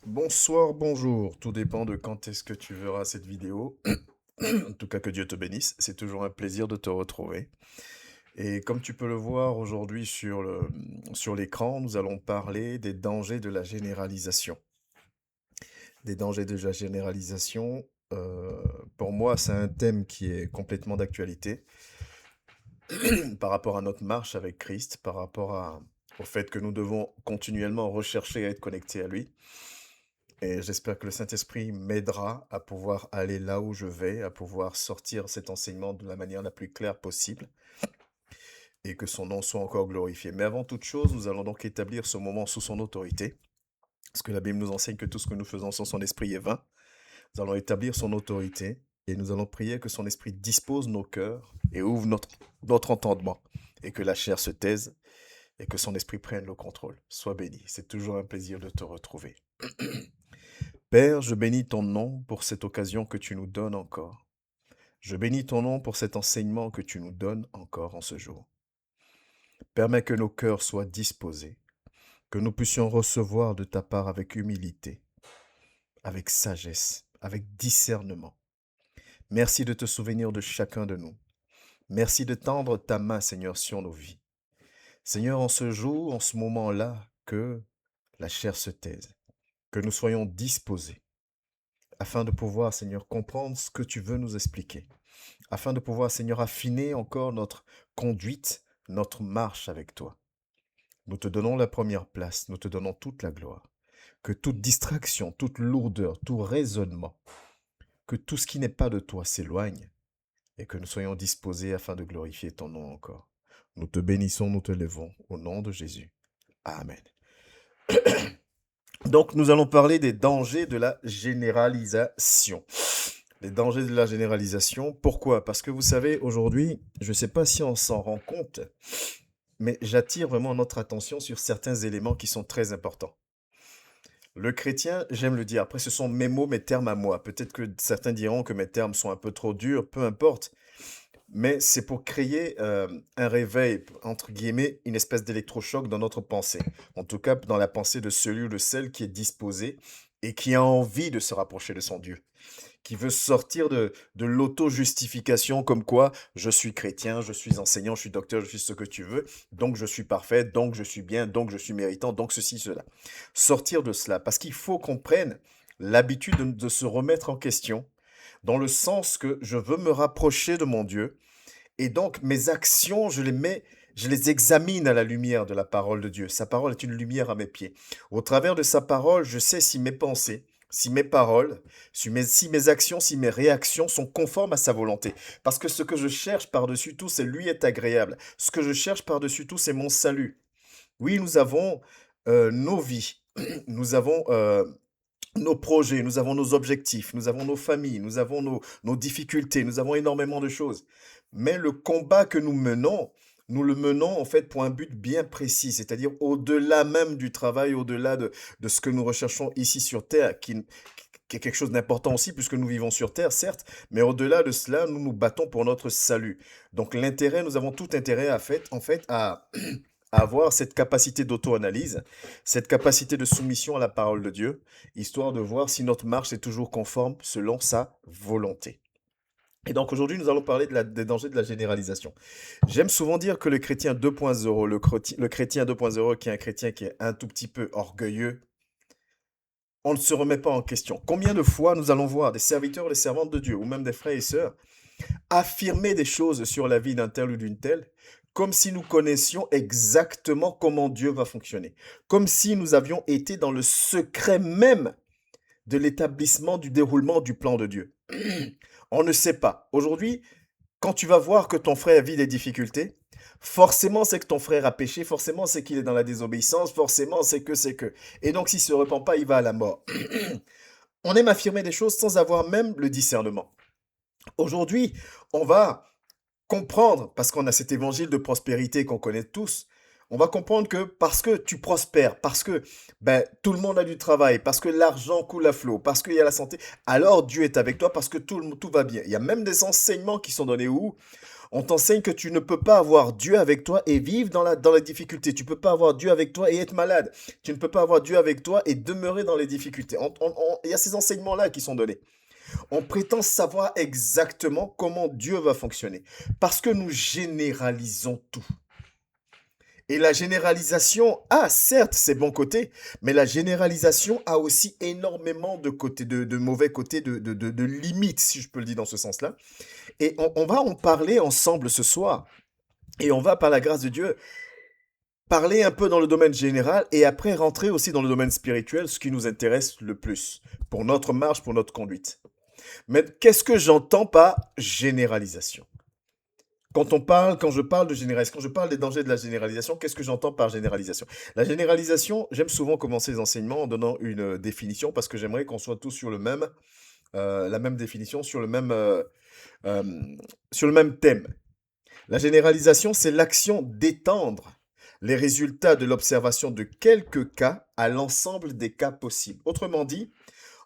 Bonsoir, bonjour, tout dépend de quand est-ce que tu verras cette vidéo. En tout cas, que Dieu te bénisse, c'est toujours un plaisir de te retrouver. Et comme tu peux le voir aujourd'hui sur l'écran, nous allons parler des dangers de la généralisation. Des dangers de la généralisation, pour moi, c'est un thème qui est complètement d'actualité par rapport à notre marche avec Christ, au fait que nous devons continuellement rechercher à être connectés à lui. Et j'espère que le Saint-Esprit m'aidera à pouvoir aller là où je vais, à pouvoir sortir cet enseignement de la manière la plus claire possible et que son nom soit encore glorifié. Mais avant toute chose, nous allons donc établir ce moment sous son autorité, parce que la Bible nous enseigne que tout ce que nous faisons sans son esprit est vain. Nous allons établir son autorité et nous allons prier que son esprit dispose nos cœurs et ouvre notre entendement et que la chair se taise et que son esprit prenne le contrôle. Sois béni. C'est toujours un plaisir de te retrouver. Père, je bénis ton nom pour cette occasion que tu nous donnes encore. Je bénis ton nom pour cet enseignement que tu nous donnes encore en ce jour. Permets que nos cœurs soient disposés, que nous puissions recevoir de ta part avec humilité, avec sagesse, avec discernement. Merci de te souvenir de chacun de nous. Merci de tendre ta main, Seigneur, sur nos vies. Seigneur, en ce jour, en ce moment-là, que la chair se taise, que nous soyons disposés, afin de pouvoir, Seigneur, comprendre ce que tu veux nous expliquer, afin de pouvoir, Seigneur, affiner encore notre conduite, notre marche avec toi. Nous te donnons la première place, nous te donnons toute la gloire. Que toute distraction, toute lourdeur, tout raisonnement, que tout ce qui n'est pas de toi s'éloigne et que nous soyons disposés afin de glorifier ton nom encore. Nous te bénissons, nous te levons au nom de Jésus. Amen. Donc nous allons parler des dangers de la généralisation. Les dangers de la généralisation. Pourquoi? Parce que vous savez, aujourd'hui, je ne sais pas si on s'en rend compte, mais j'attire vraiment notre attention sur certains éléments qui sont très importants. Le chrétien, j'aime le dire, après ce sont mes mots, mes termes à moi. Peut-être que certains diront que mes termes sont un peu trop durs, peu importe. Mais c'est pour créer un réveil, entre guillemets, une espèce d'électrochoc dans notre pensée. En tout cas, dans la pensée de celui ou de celle qui est disposé et qui a envie de se rapprocher de son Dieu, qui veut sortir de l'auto-justification comme quoi je suis chrétien, je suis enseignant, je suis docteur, je suis ce que tu veux, donc je suis parfait, donc je suis bien, donc je suis méritant, donc ceci, cela. Sortir de cela, parce qu'il faut qu'on prenne l'habitude de se remettre en question, dans le sens que je veux me rapprocher de mon Dieu, et donc mes actions, je les examine à la lumière de la parole de Dieu. Sa parole est une lumière à mes pieds. Au travers de sa parole, je sais si mes pensées, si mes paroles, si mes actions, si mes réactions sont conformes à sa volonté. Parce que ce que je cherche par-dessus tout, c'est lui est agréable. Ce que je cherche par-dessus tout, c'est mon salut. Oui, nous avons nos vies, nous avons nos projets, nous avons nos objectifs, nous avons nos familles, nous avons nos difficultés, nous avons énormément de choses. Mais le combat que nous le menons en fait pour un but bien précis, c'est-à-dire au-delà même du travail, au-delà de ce que nous recherchons ici sur Terre, qui est quelque chose d'important aussi puisque nous vivons sur Terre, certes, mais au-delà de cela, nous nous battons pour notre salut. Donc l'intérêt, nous avons tout intérêt en fait, à avoir cette capacité d'auto-analyse, cette capacité de soumission à la parole de Dieu, histoire de voir si notre marche est toujours conforme selon sa volonté. Et donc aujourd'hui, nous allons parler des dangers de la généralisation. J'aime souvent dire que le chrétien 2.0, le chrétien 2.0 qui est un chrétien qui est un tout petit peu orgueilleux, on ne se remet pas en question. Combien de fois nous allons voir des serviteurs et des servantes de Dieu, ou même des frères et sœurs, affirmer des choses sur la vie d'un tel ou d'une telle, comme si nous connaissions exactement comment Dieu va fonctionner, comme si nous avions été dans le secret même de l'établissement, du déroulement du plan de Dieu. On ne sait pas. Aujourd'hui, quand tu vas voir que ton frère vit des difficultés, forcément c'est que ton frère a péché, forcément c'est qu'il est dans la désobéissance, forcément c'est que, c'est que. Et donc s'il ne se repent pas, il va à la mort. On aime affirmer des choses sans avoir même le discernement. Aujourd'hui, on va comprendre, parce qu'on a cet évangile de prospérité qu'on connaît tous, on va comprendre que parce que tu prospères, parce que tout le monde a du travail, parce que l'argent coule à flot, parce qu'il y a la santé, alors Dieu est avec toi parce que tout va bien. Il y a même des enseignements qui sont donnés où On t'enseigne que tu ne peux pas avoir Dieu avec toi et vivre dans la difficulté. Tu ne peux pas avoir Dieu avec toi et être malade. Tu ne peux pas avoir Dieu avec toi et demeurer dans les difficultés. Il y a ces enseignements-là qui sont donnés. On prétend savoir exactement comment Dieu va fonctionner. Parce que nous généralisons tout. Et la généralisation a certes ses bons côtés, mais la généralisation a aussi énormément de côtés, de mauvais côtés, de limites, si je peux le dire dans ce sens-là. Et on va en parler ensemble ce soir. Et on va, par la grâce de Dieu, parler un peu dans le domaine général et après rentrer aussi dans le domaine spirituel, ce qui nous intéresse le plus, pour notre marche, pour notre conduite. Mais qu'est-ce que j'entends par généralisation? Quand je parle de généralisation, quand je parle des dangers de la généralisation, qu'est-ce que j'entends par généralisation? La généralisation, j'aime souvent commencer les enseignements en donnant une définition parce que j'aimerais qu'on soit tous sur la même définition, euh, sur le même thème. La généralisation, c'est l'action d'étendre les résultats de l'observation de quelques cas à l'ensemble des cas possibles. Autrement dit,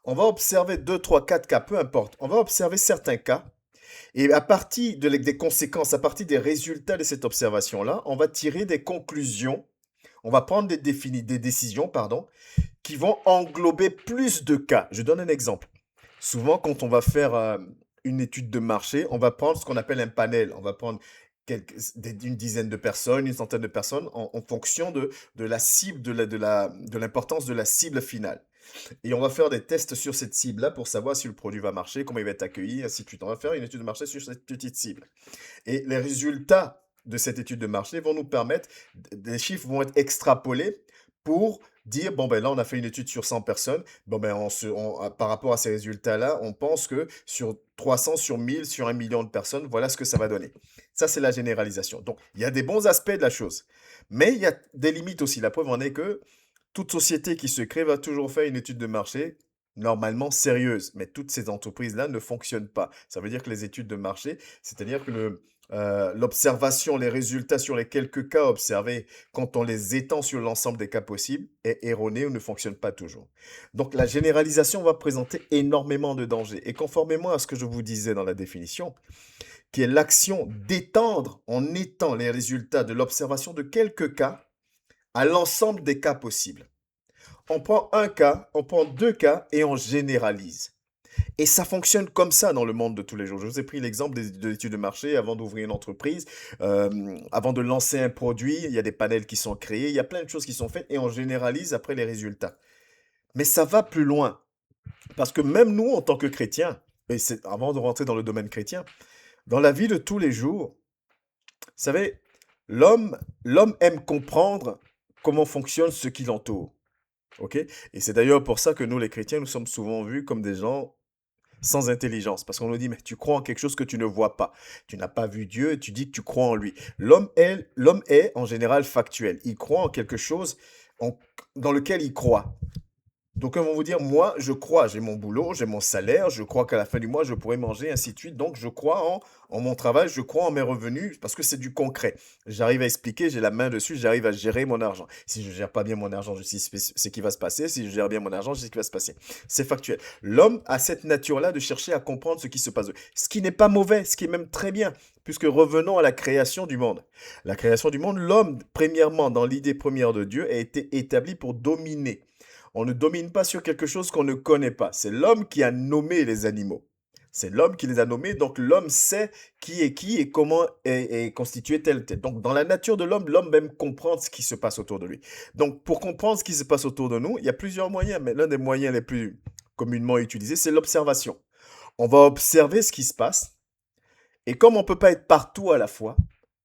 on va observer 2, 3, 4 cas, peu importe. On va observer certains cas et à partir des conséquences, à partir des résultats de cette observation-là, on va tirer des conclusions, on va prendre des décisions, pardon, qui vont englober plus de cas. Je donne un exemple. Souvent, quand on va faire une étude de marché, on va prendre ce qu'on appelle un panel. On va prendre une dizaine de personnes, une centaine de personnes en fonction de la cible, de l'importance de la cible finale. Et on va faire des tests sur cette cible-là pour savoir si le produit va marcher, comment il va être accueilli, ainsi de suite. On va faire une étude de marché sur cette petite cible. Et les résultats de cette étude de marché vont nous permettre, des chiffres vont être extrapolés pour dire, bon ben là on a fait une étude sur 100 personnes, bon ben par rapport à ces résultats-là, on pense que sur 300, sur 1000, sur 1 million de personnes, voilà ce que ça va donner. Ça c'est la généralisation. Donc il y a des bons aspects de la chose, mais il y a des limites aussi. La preuve en est que toute société qui se crée va toujours faire une étude de marché normalement sérieuse, mais toutes ces entreprises-là ne fonctionnent pas. Ça veut dire que les études de marché, c'est-à-dire que l'observation, les résultats sur les quelques cas observés, quand on les étend sur l'ensemble des cas possibles, est erroné ou ne fonctionne pas toujours. Donc la généralisation va présenter énormément de dangers. Et conformément à ce que je vous disais dans la définition, qui est l'action d'étendre en étant les résultats de l'observation de quelques cas à l'ensemble des cas possibles. On prend un cas, on prend 2 cas et on généralise. Et ça fonctionne comme ça dans le monde de tous les jours. Je vous ai pris l'exemple de l'étude de marché avant d'ouvrir une entreprise, avant de lancer un produit, il y a des panels qui sont créés, il y a plein de choses qui sont faites et on généralise après les résultats. Mais ça va plus loin. Parce que même nous, en tant que chrétiens, et c'est avant de rentrer dans le domaine chrétien, dans la vie de tous les jours, vous savez, l'homme aime comprendre comment fonctionne ce qui l'entoure. Ok? Et c'est d'ailleurs pour ça que nous, les chrétiens, nous sommes souvent vus comme des gens sans intelligence. Parce qu'on nous dit, mais tu crois en quelque chose que tu ne vois pas. Tu n'as pas vu Dieu et tu dis que tu crois en lui. L'homme est en général factuel. Il croit en quelque chose dans lequel il croit. Donc, ils vont vous dire, moi, je crois, j'ai mon boulot, j'ai mon salaire, je crois qu'à la fin du mois, je pourrai manger, ainsi de suite. Donc, je crois en mon travail, je crois en mes revenus, parce que c'est du concret. J'arrive à expliquer, j'ai la main dessus, j'arrive à gérer mon argent. Si je gère pas bien mon argent, je sais ce qui va se passer. Si je gère bien mon argent, je sais ce qui va se passer. C'est factuel. L'homme a cette nature-là de chercher à comprendre ce qui se passe. Ce qui n'est pas mauvais, ce qui est même très bien, puisque revenons à la création du monde. La création du monde, l'homme, premièrement, dans l'idée première de Dieu, a été établi pour dominer. On ne domine pas sur quelque chose qu'on ne connaît pas. C'est l'homme qui a nommé les animaux. C'est l'homme qui les a nommés, donc l'homme sait qui et comment est constitué tel tel. Donc dans la nature de l'homme, l'homme aime comprendre ce qui se passe autour de lui. Donc pour comprendre ce qui se passe autour de nous, il y a plusieurs moyens, mais l'un des moyens les plus communément utilisés, c'est l'observation. On va observer ce qui se passe, et comme on ne peut pas être partout à la fois,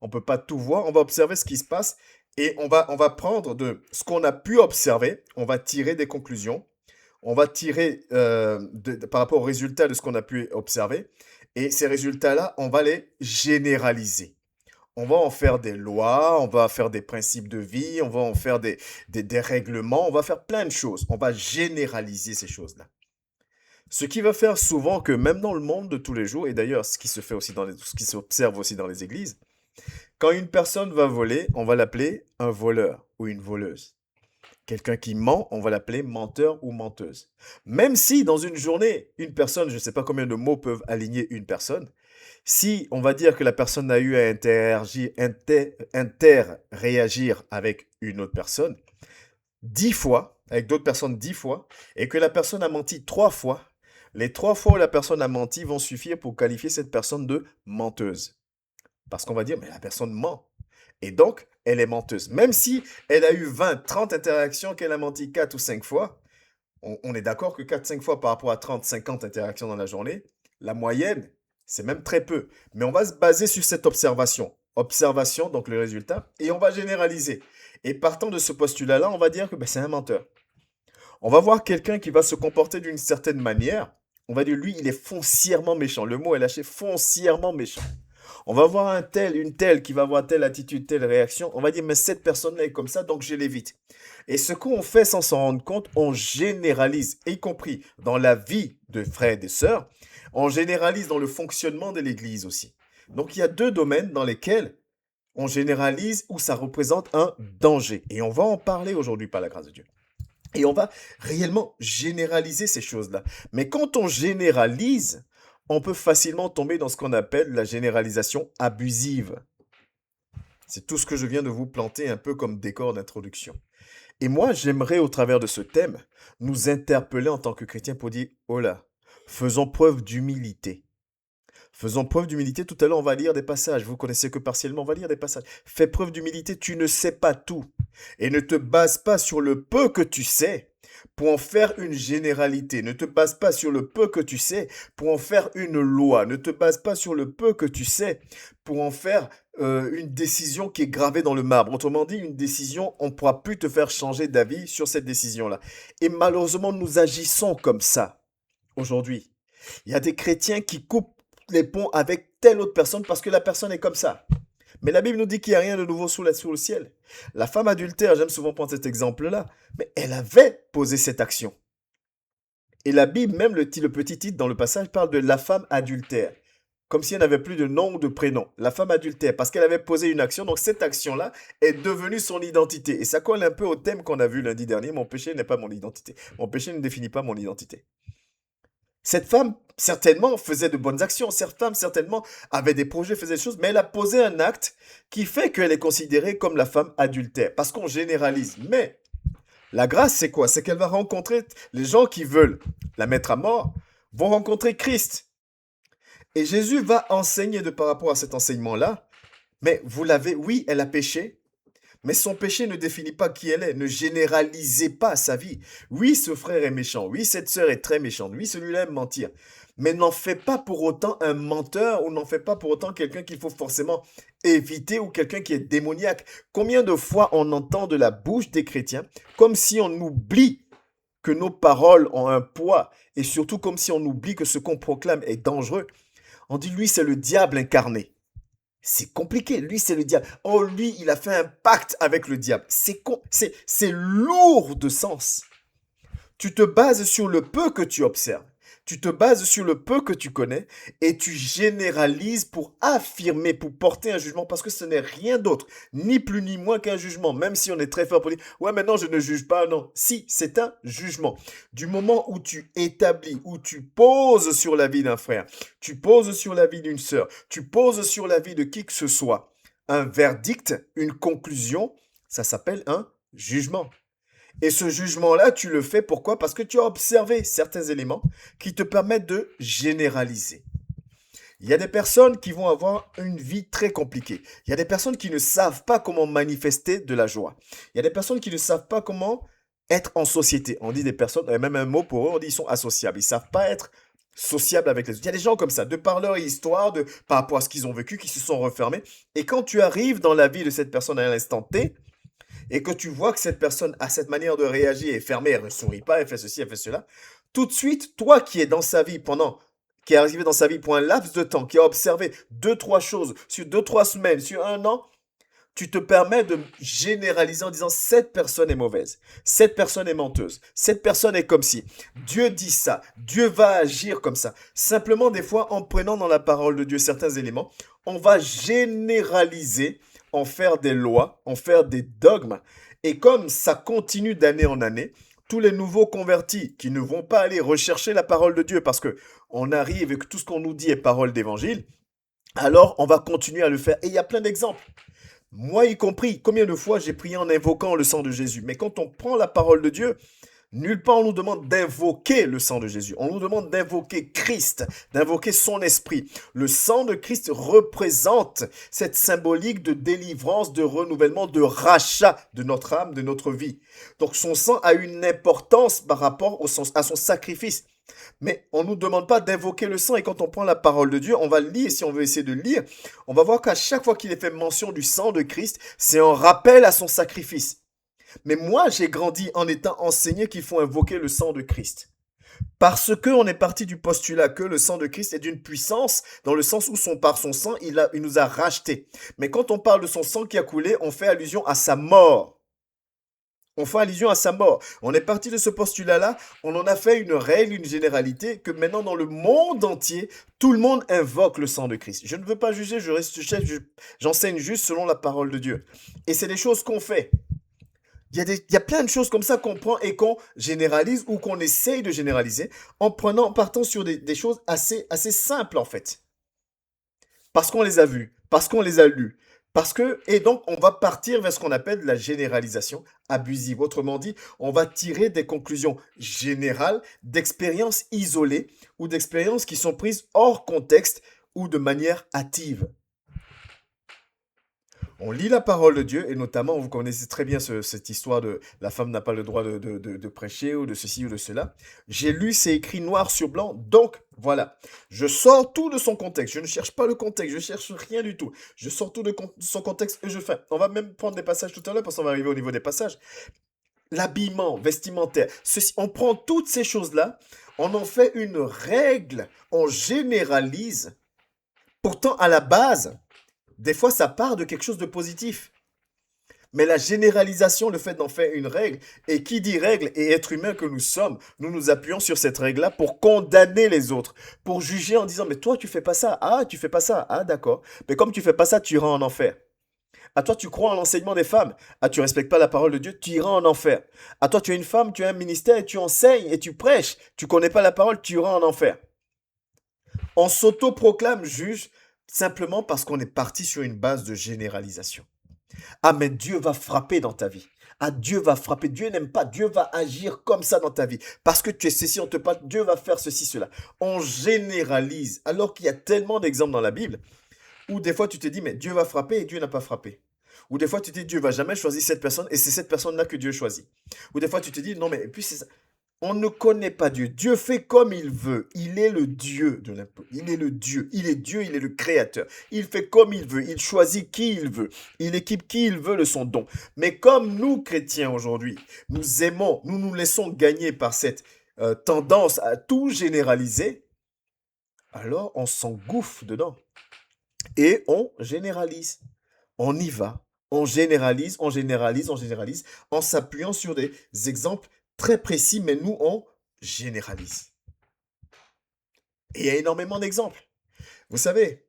on ne peut pas tout voir, on va observer ce qui se passe et on va prendre de ce qu'on a pu observer, on va tirer des conclusions, on va tirer par rapport aux résultats de ce qu'on a pu observer, et ces résultats-là, on va les généraliser. On va en faire des lois, on va faire des principes de vie, on va en faire des règlements, on va faire plein de choses. On va généraliser ces choses-là. Ce qui va faire souvent que même dans le monde de tous les jours, et d'ailleurs ce qui se fait aussi ce qui s'observe aussi dans les églises, quand une personne va voler, on va l'appeler un voleur ou une voleuse. Quelqu'un qui ment, on va l'appeler menteur ou menteuse. Même si dans une journée, une personne, je ne sais pas combien de mots peuvent aligner une personne, Si on va dire que la personne a eu à interréagir avec une autre personne 10 fois, avec d'autres personnes 10 fois, et que la personne a menti 3 fois, les 3 fois où la personne a menti vont suffire pour qualifier cette personne de menteuse. Parce qu'on va dire, mais la personne ment. Et donc, elle est menteuse. Même si elle a eu 20, 30 interactions, qu'elle a menti 4 ou 5 fois, on est d'accord que 4, 5 fois par rapport à 30, 50 interactions dans la journée, la moyenne, c'est même très peu. Mais on va se baser sur cette observation. Observation, donc le résultat, et on va généraliser. Et partant de ce postulat-là, on va dire que ben, c'est un menteur. On va voir quelqu'un qui va se comporter d'une certaine manière. On va dire, lui, il est foncièrement méchant. Le mot est lâché, foncièrement méchant. On va voir un tel, une telle qui va avoir telle attitude, telle réaction. On va dire, mais cette personne-là est comme ça, donc je l'évite. Et ce qu'on fait sans s'en rendre compte, on généralise, y compris dans la vie de frères et de sœurs, on généralise dans le fonctionnement de l'Église aussi. Donc il y a deux domaines dans lesquels on généralise où ça représente un danger. Et on va en parler aujourd'hui par la grâce de Dieu. Et on va réellement généraliser ces choses-là. Mais quand on généralise, on peut facilement tomber dans ce qu'on appelle la généralisation abusive. C'est tout ce que je viens de vous planter un peu comme décor d'introduction. Et moi, j'aimerais, au travers de ce thème, nous interpeller en tant que chrétiens pour dire, oh là, faisons preuve d'humilité. Faisons preuve d'humilité. Tout à l'heure, on va lire des passages. Vous connaissez que partiellement, on va lire des passages. Fais preuve d'humilité. Tu ne sais pas tout. Et ne te base pas sur le peu que tu sais pour en faire une généralité. Ne te base pas sur le peu que tu sais pour en faire une loi. Ne te base pas sur le peu que tu sais pour en faire une décision qui est gravée dans le marbre. Autrement dit, une décision, on ne pourra plus te faire changer d'avis sur cette décision-là. Et malheureusement, nous agissons comme ça aujourd'hui. Il y a des chrétiens qui coupent les ponts avec telle autre personne parce que la personne est comme ça. Mais la Bible nous dit qu'il n'y a rien de nouveau sous le ciel. La femme adultère, j'aime souvent prendre cet exemple-là, mais elle avait posé cette action. Et la Bible, même le petit titre dans le passage, parle de la femme adultère. Comme si elle n'avait plus de nom ou de prénom. La femme adultère, parce qu'elle avait posé une action. Donc cette action-là est devenue son identité. Et ça colle un peu au thème qu'on a vu lundi dernier. Mon péché n'est pas mon identité. Mon péché ne définit pas mon identité. Cette femme, certainement, faisait de bonnes actions. Cette femme, certainement, avait des projets, faisait des choses, mais elle a posé un acte qui fait qu'elle est considérée comme la femme adultère. Parce qu'on généralise. Mais la grâce, c'est quoi? C'est qu'elle va rencontrer les gens qui veulent la mettre à mort, vont rencontrer Christ. Et Jésus va enseigner de par rapport à cet enseignement-là. Mais vous l'avez, oui, elle a péché, mais son péché ne définit pas qui elle est. Ne généralisez pas sa vie. Oui, ce frère est méchant. Oui, cette sœur est très méchante. Oui, celui-là aime mentir. Mais n'en fais pas pour autant un menteur ou n'en fais pas pour autant quelqu'un qu'il faut forcément éviter ou quelqu'un qui est démoniaque. Combien de fois on entend de la bouche des chrétiens comme si on oublie que nos paroles ont un poids et surtout comme si on oublie que ce qu'on proclame est dangereux. On dit lui, c'est le diable incarné. C'est compliqué. Lui, c'est le diable. Oh, lui, il a fait un pacte avec le diable. C'est lourd de sens. Tu te bases sur le peu que tu observes. Tu te bases sur le peu que tu connais et tu généralises pour affirmer, pour porter un jugement parce que ce n'est rien d'autre, ni plus ni moins qu'un jugement, même si on est très fort pour dire ouais, maintenant je ne juge pas. Non, si, c'est un jugement. Du moment où tu établis, où tu poses sur la vie d'un frère, tu poses sur la vie d'une sœur, tu poses sur la vie de qui que ce soit, un verdict, une conclusion, ça s'appelle un jugement. Et ce jugement-là, tu le fais pourquoi? Parce que tu as observé certains éléments qui te permettent de généraliser. Il y a des personnes qui vont avoir une vie très compliquée. Il y a des personnes qui ne savent pas comment manifester de la joie. Il y a des personnes qui ne savent pas comment être en société. On dit des personnes, il y a même un mot pour eux, on dit ils sont associables. Ils ne savent pas être sociables avec les autres. Il y a des gens comme ça, de par leur histoire, par rapport à ce qu'ils ont vécu, qui se sont refermés. Et quand tu arrives dans la vie de cette personne à l'instant T, et que tu vois que cette personne a cette manière de réagir, est fermée, elle ne sourit pas, elle fait ceci, elle fait cela, tout de suite, toi qui es dans sa vie qui est arrivé dans sa vie pour un laps de temps, qui a observé 2, 3 choses sur 2, 3 semaines, sur un an, tu te permets de généraliser en disant cette personne est mauvaise, cette personne est menteuse, cette personne est comme si. Dieu dit ça, Dieu va agir comme ça. Simplement, des fois, en prenant dans la parole de Dieu certains éléments, on va généraliser, en faire des lois, en faire des dogmes. Et comme ça continue d'année en année, tous les nouveaux convertis qui ne vont pas aller rechercher la parole de Dieu parce que on arrive et que tout ce qu'on nous dit est parole d'évangile, alors on va continuer à le faire. Et il y a plein d'exemples. Moi y compris, combien de fois j'ai prié en invoquant le sang de Jésus. Mais quand on prend la parole de Dieu, nulle part on nous demande d'invoquer le sang de Jésus. On nous demande d'invoquer Christ, d'invoquer son esprit. Le sang de Christ représente cette symbolique de délivrance, de renouvellement, de rachat de notre âme, de notre vie. Donc son sang a une importance par rapport à son sacrifice. Mais on ne nous demande pas d'invoquer le sang. Et quand on prend la parole de Dieu, on va lire, si on veut essayer de lire, on va voir qu'à chaque fois qu'il est fait mention du sang de Christ, c'est un rappel à son sacrifice. Mais moi, j'ai grandi en étant enseigné qu'il faut invoquer le sang de Christ. Parce qu'on est parti du postulat que le sang de Christ est d'une puissance, dans le sens où par son sang, il nous a rachetés. Mais quand on parle de son sang qui a coulé, on fait allusion à sa mort. On fait allusion à sa mort. On est parti de ce postulat-là, on en a fait une règle, une généralité, que maintenant dans le monde entier, tout le monde invoque le sang de Christ. Je ne veux pas juger, j'enseigne juste selon la parole de Dieu. Et c'est des choses qu'on fait. Il y a plein de choses comme ça qu'on prend et qu'on généralise ou qu'on essaye de généraliser en partant sur des choses assez simples en fait. Parce qu'on les a vues, parce qu'on les a lues. Et donc, on va partir vers ce qu'on appelle la généralisation abusive. Autrement dit, on va tirer des conclusions générales d'expériences isolées ou d'expériences qui sont prises hors contexte ou de manière hâtive. On lit la parole de Dieu et notamment, vous connaissez très bien cette histoire de la femme n'a pas le droit de prêcher ou de ceci ou de cela. J'ai lu, c'est écrit noir sur blanc, donc voilà. Je sors tout de son contexte. Je ne cherche pas le contexte, je cherche rien du tout. Je sors tout de son contexte et je fais. On va même prendre des passages tout à l'heure parce qu'on va arriver au niveau des passages. L'habillement vestimentaire, on prend toutes ces choses-là, on en fait une règle, on généralise. Pourtant, à la base, des fois, ça part de quelque chose de positif. Mais la généralisation, le fait d'en faire une règle, et qui dit règle et être humain que nous sommes, nous nous appuyons sur cette règle-là pour condamner les autres, pour juger en disant, mais toi, tu fais pas ça. Ah, tu fais pas ça. Ah, d'accord. Mais comme tu fais pas ça, tu iras en enfer. À toi, tu crois en l'enseignement des femmes. Ah, tu respectes pas la parole de Dieu, tu iras en enfer. À toi, tu es une femme, tu as un ministère et tu enseignes et tu prêches. Tu connais pas la parole, tu iras en enfer. On s'auto-proclame juge simplement parce qu'on est parti sur une base de généralisation. Ah, mais Dieu va frapper dans ta vie. Ah, Dieu va frapper. Dieu n'aime pas. Dieu va agir comme ça dans ta vie. Parce que tu es ceci, on te parle. Dieu va faire ceci, cela. On généralise. Alors qu'il y a tellement d'exemples dans la Bible où des fois tu te dis, mais Dieu va frapper et Dieu n'a pas frappé. Ou des fois tu te dis, Dieu va jamais choisir cette personne et c'est cette personne-là que Dieu choisit. Ou des fois tu te dis, non, mais et puis c'est ça. On ne connaît pas Dieu. Dieu fait comme il veut. Il est le Dieu de l'impôt. Il est le Dieu. Il est Dieu, il est le créateur. Il fait comme il veut. Il choisit qui il veut. Il équipe qui il veut de son don. Mais comme nous, chrétiens, aujourd'hui, nous aimons, nous nous laissons gagner par cette tendance à tout généraliser, alors on s'engouffre dedans. Et on généralise. On y va. On généralise, on généralise, on généralise, en s'appuyant sur des exemples très précis, mais nous, on généralise. Et il y a énormément d'exemples. Vous savez,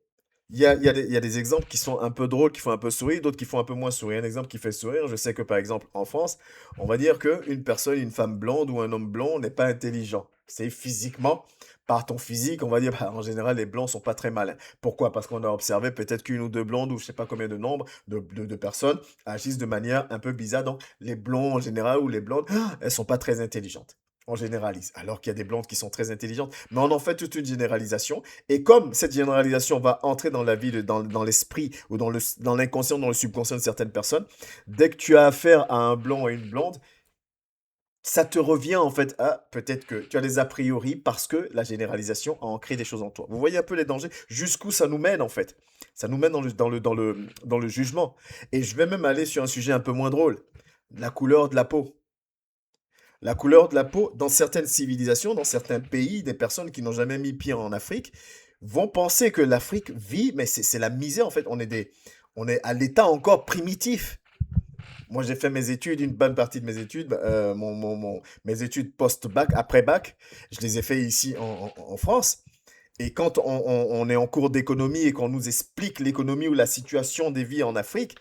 il y a des exemples qui sont un peu drôles, qui font un peu sourire, d'autres qui font un peu moins sourire. Un exemple qui fait sourire, je sais que par exemple en France, on va dire qu'une personne, une femme blonde ou un homme blond n'est pas intelligent. C'est physiquement, par ton physique, on va dire, bah, en général, les blancs sont pas très malins. Pourquoi? Parce qu'on a observé peut-être qu'une ou deux blondes ou je sais pas combien de nombres de personnes agissent de manière un peu bizarre. Donc, les blonds en général ou les blondes, elles sont pas très intelligentes. On généralise. Alors qu'il y a des blondes qui sont très intelligentes. Mais on en fait toute une généralisation. Et comme cette généralisation va entrer dans la vie, dans l'esprit ou dans l'inconscient, dans le subconscient de certaines personnes, dès que tu as affaire à un blond et une blonde, ça te revient en fait à peut-être que tu as des a priori parce que la généralisation a ancré des choses en toi. Vous voyez un peu les dangers, jusqu'où ça nous mène en fait. Ça nous mène dans le jugement. Et je vais même aller sur un sujet un peu moins drôle. La couleur de la peau. La couleur de la peau, dans certaines civilisations, dans certains pays, des personnes qui n'ont jamais mis pied en Afrique vont penser que l'Afrique vit, mais c'est la misère en fait. On est à l'état encore primitif. Moi, j'ai fait mes études, une bonne partie de mes études, mes études post-bac, après-bac, je les ai fait ici en France. Et quand on est en cours d'économie et qu'on nous explique l'économie ou la situation des vies en Afrique,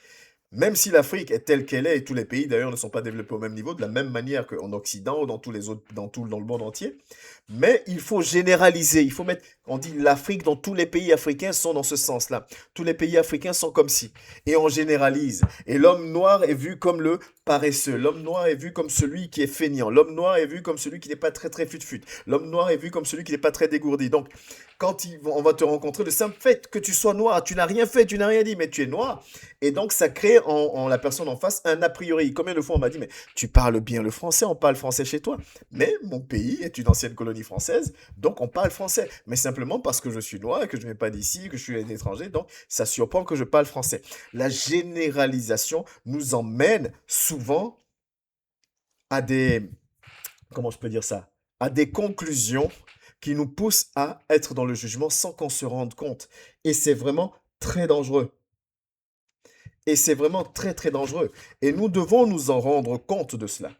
Même si l'Afrique est telle qu'elle est, et tous les pays d'ailleurs ne sont pas développés au même niveau, de la même manière qu'en Occident ou dans tous les autres, dans le monde entier. Mais il faut généraliser, il faut mettre, on dit l'Afrique, dans tous les pays africains sont dans ce sens-là. Tous les pays africains sont comme ci. Et on généralise. Et l'homme noir est vu comme le paresseux. L'homme noir est vu comme celui qui est feignant. L'homme noir est vu comme celui qui n'est pas très très fut-fut. L'homme noir est vu comme celui qui n'est pas très dégourdi. Donc, quand on va te rencontrer, le simple fait que tu sois noir, tu n'as rien fait, tu n'as rien dit, mais tu es noir. Et donc, ça crée en la personne en face un a priori. Combien de fois on m'a dit, mais tu parles bien le français, on parle français chez toi. Mais mon pays est une ancienne colonie française, donc on parle français. Mais simplement parce que je suis noir, que je ne viens pas d'ici, que je suis un étranger, donc ça surprend que je parle français. La généralisation nous emmène souvent à des, comment je peux dire ça, à des conclusions qui nous poussent à être dans le jugement sans qu'on se rende compte. Et c'est vraiment très dangereux. Et c'est vraiment très très dangereux. Et nous devons nous en rendre compte de cela.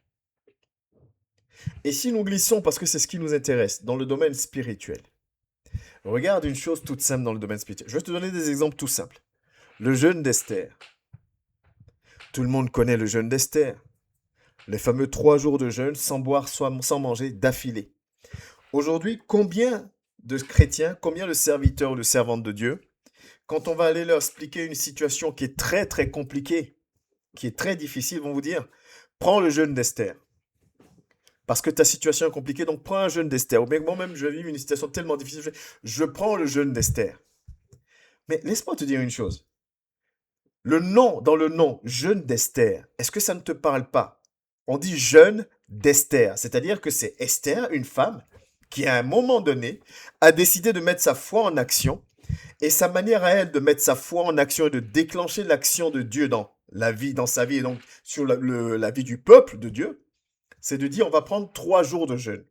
Et si nous glissons, parce que c'est ce qui nous intéresse, dans le domaine spirituel, regarde une chose toute simple dans le domaine spirituel. Je vais te donner des exemples tout simples. Le jeûne d'Esther. Tout le monde connaît le jeûne d'Esther. Les fameux 3 jours de jeûne sans boire, sans manger d'affilée. Aujourd'hui, combien de chrétiens, combien de serviteurs ou de servantes de Dieu, quand on va aller leur expliquer une situation qui est très très compliquée, qui est très difficile, vont vous dire, prends le jeûne d'Esther. Parce que ta situation est compliquée, donc prends un jeûne d'Esther. Ou bien moi-même, je vais vivre une situation tellement difficile, je prends le jeûne d'Esther. Mais laisse-moi te dire une chose. Le nom, dans le nom, jeûne d'Esther, est-ce que ça ne te parle pas? On dit jeûne d'Esther, c'est-à-dire que c'est Esther, une femme, qui à un moment donné a décidé de mettre sa foi en action, et sa manière à elle de mettre sa foi en action et de déclencher l'action de Dieu dans la vie, dans sa vie, et donc sur la vie du peuple de Dieu, c'est de dire on va prendre 3 jours de jeûne.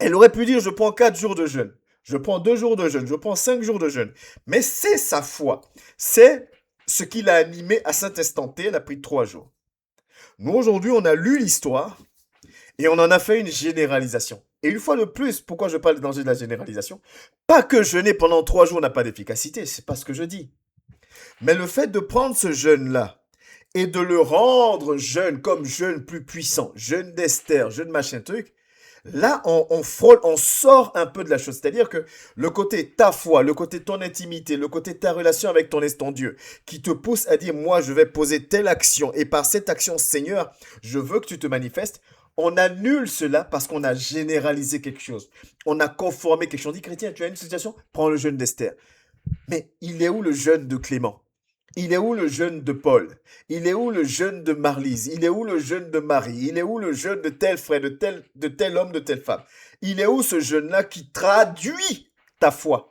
Elle aurait pu dire je prends 4 jours de jeûne, je prends 2 jours de jeûne, je prends 5 jours de jeûne. Mais c'est sa foi, c'est ce qui l'a animé à cet instant T, elle a pris 3 jours. Nous aujourd'hui on a lu l'histoire et on en a fait une généralisation. Et une fois de plus, pourquoi je parle des dangers de la généralisation? Pas que jeûner pendant 3 jours n'a pas d'efficacité, c'est pas ce que je dis. Mais le fait de prendre ce jeûne-là et de le rendre jeûne comme jeûne plus puissant, jeûne d'Esther, jeûne machin truc, là on frôle, on sort un peu de la chose. C'est-à-dire que le côté ta foi, le côté ton intimité, le côté ta relation avec ton Dieu, qui te pousse à dire moi je vais poser telle action et par cette action Seigneur, je veux que tu te manifestes. On annule cela parce qu'on a généralisé quelque chose. On a conformé quelque chose. On dit, chrétien, tu as une situation? Prends le jeûne d'Esther. Mais il est où le jeûne de Clément? Il est où le jeûne de Paul? Il est où le jeûne de Marlise? Il est où le jeûne de Marie? Il est où le jeûne de tel frère, de tel homme, de telle femme? Il est où ce jeûne-là qui traduit ta foi?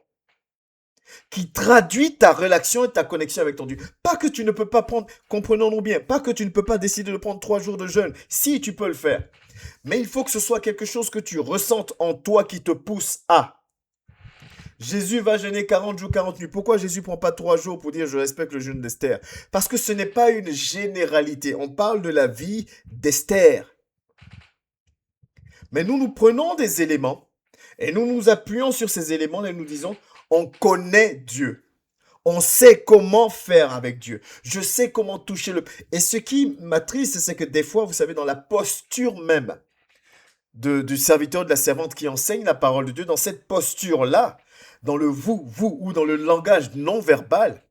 Qui traduit ta relation et ta connexion avec ton Dieu. Pas que tu ne peux pas prendre, comprenons-nous bien, pas que tu ne peux pas décider de prendre 3 jours de jeûne. Si, tu peux le faire. Mais il faut que ce soit quelque chose que tu ressentes en toi qui te pousse à. Jésus va jeûner 40 jours, 40 nuits. Pourquoi Jésus ne prend pas 3 jours pour dire je respecte le jeûne d'Esther? Parce que ce n'est pas une généralité. On parle de la vie d'Esther. Mais nous prenons des éléments et nous nous appuyons sur ces éléments et nous disons on connaît Dieu. On sait comment faire avec Dieu. Je sais comment toucher le... Et ce qui m'attriste, c'est que des fois, vous savez, dans la posture même du serviteur, de la servante qui enseigne la parole de Dieu, dans cette posture-là, dans le vous, ou dans le langage non verbal,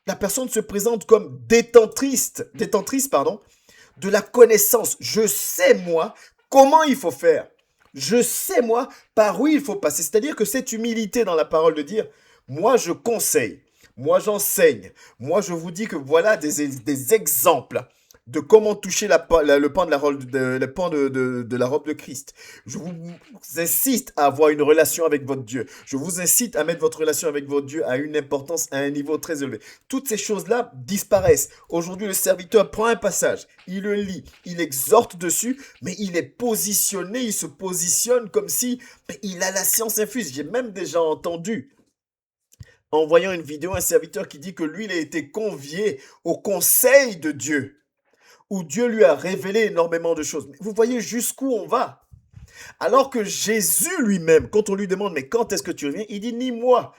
la personne se présente comme détentrice, de la connaissance. Je sais, moi, comment il faut faire. Je sais, moi, par où il faut passer. C'est-à-dire que cette humilité dans la parole de dire, moi, je conseille, moi, j'enseigne, moi, je vous dis que voilà des exemples de comment toucher le pan de la robe de Christ. Je vous incite à avoir une relation avec votre Dieu. Je vous incite à mettre votre relation avec votre Dieu à une importance, à un niveau très élevé. Toutes ces choses-là disparaissent. Aujourd'hui, le serviteur prend un passage, il le lit, il exhorte dessus, mais il est positionné, il se positionne comme si il a la science infuse. J'ai même déjà entendu en voyant une vidéo, un serviteur qui dit que lui, il a été convié au conseil de Dieu, où Dieu lui a révélé énormément de choses. Vous voyez jusqu'où on va. Alors que Jésus lui-même, quand on lui demande, mais quand est-ce que tu reviens? Il dit, ni moi,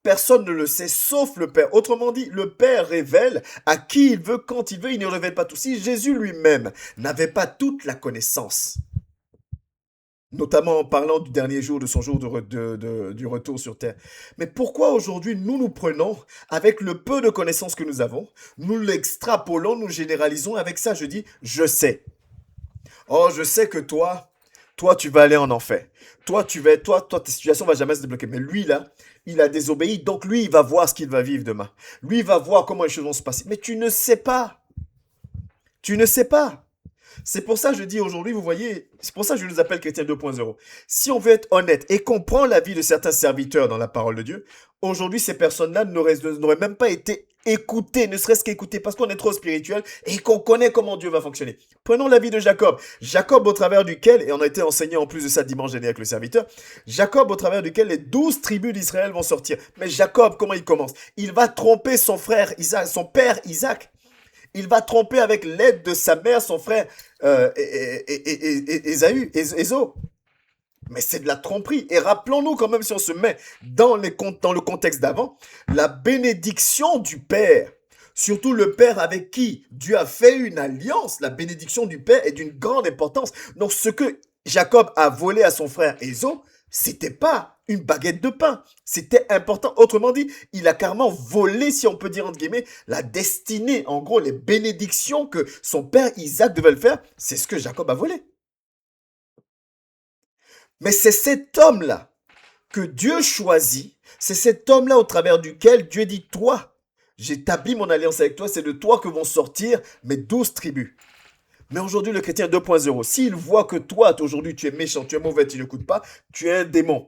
Personne ne le sait sauf le Père. Autrement dit, le Père révèle à qui il veut, quand il veut, il ne révèle pas tout. Si Jésus lui-même n'avait pas toute la connaissance, notamment en parlant du dernier jour de son jour du retour sur terre. Mais pourquoi aujourd'hui nous prenons, avec le peu de connaissances que nous avons, nous l'extrapolons, nous généralisons, avec ça je dis, je sais. Oh, je sais que toi tu vas aller en enfer. Toi, ta situation va jamais se débloquer. Mais lui là, il a désobéi, donc lui il va voir ce qu'il va vivre demain. Lui il va voir comment les choses vont se passer. Mais tu ne sais pas. Tu ne sais pas. C'est pour ça que je dis aujourd'hui, vous voyez, c'est pour ça que je nous appelle chrétiens 2.0. Si on veut être honnête et comprendre la vie de certains serviteurs dans la parole de Dieu, aujourd'hui, ces personnes-là n'auraient même pas été écoutées, ne serait-ce qu'écoutées, parce qu'on est trop spirituel et qu'on connaît comment Dieu va fonctionner. Prenons la vie de Jacob. Jacob, au travers duquel, et on a été enseigné en plus de ça dimanche dernier avec le serviteur, Jacob, au travers duquel les 12 tribus d'Israël vont sortir. Mais Jacob, comment il commence? Il va tromper son frère Isaac, son père Isaac. Il va tromper avec l'aide de sa mère, son frère Ésaü. Mais c'est de la tromperie. Et rappelons-nous quand même, si on se met dans le contexte d'avant, la bénédiction du Père, surtout le Père avec qui Dieu a fait une alliance, la bénédiction du Père est d'une grande importance. Donc ce que Jacob a volé à son frère Ésaü, c'était pas une baguette de pain. C'était important. Autrement dit, il a carrément volé, si on peut dire entre guillemets, la destinée. En gros, les bénédictions que son père Isaac devait le faire, c'est ce que Jacob a volé. Mais c'est cet homme-là que Dieu choisit. C'est cet homme-là au travers duquel Dieu dit, toi, j'établis mon alliance avec toi, c'est de toi que vont sortir mes 12 tribus. Mais aujourd'hui, le chrétien 2.0, s'il voit que toi, aujourd'hui, tu es méchant, tu es mauvais, tu n'écoutes pas, tu es un démon.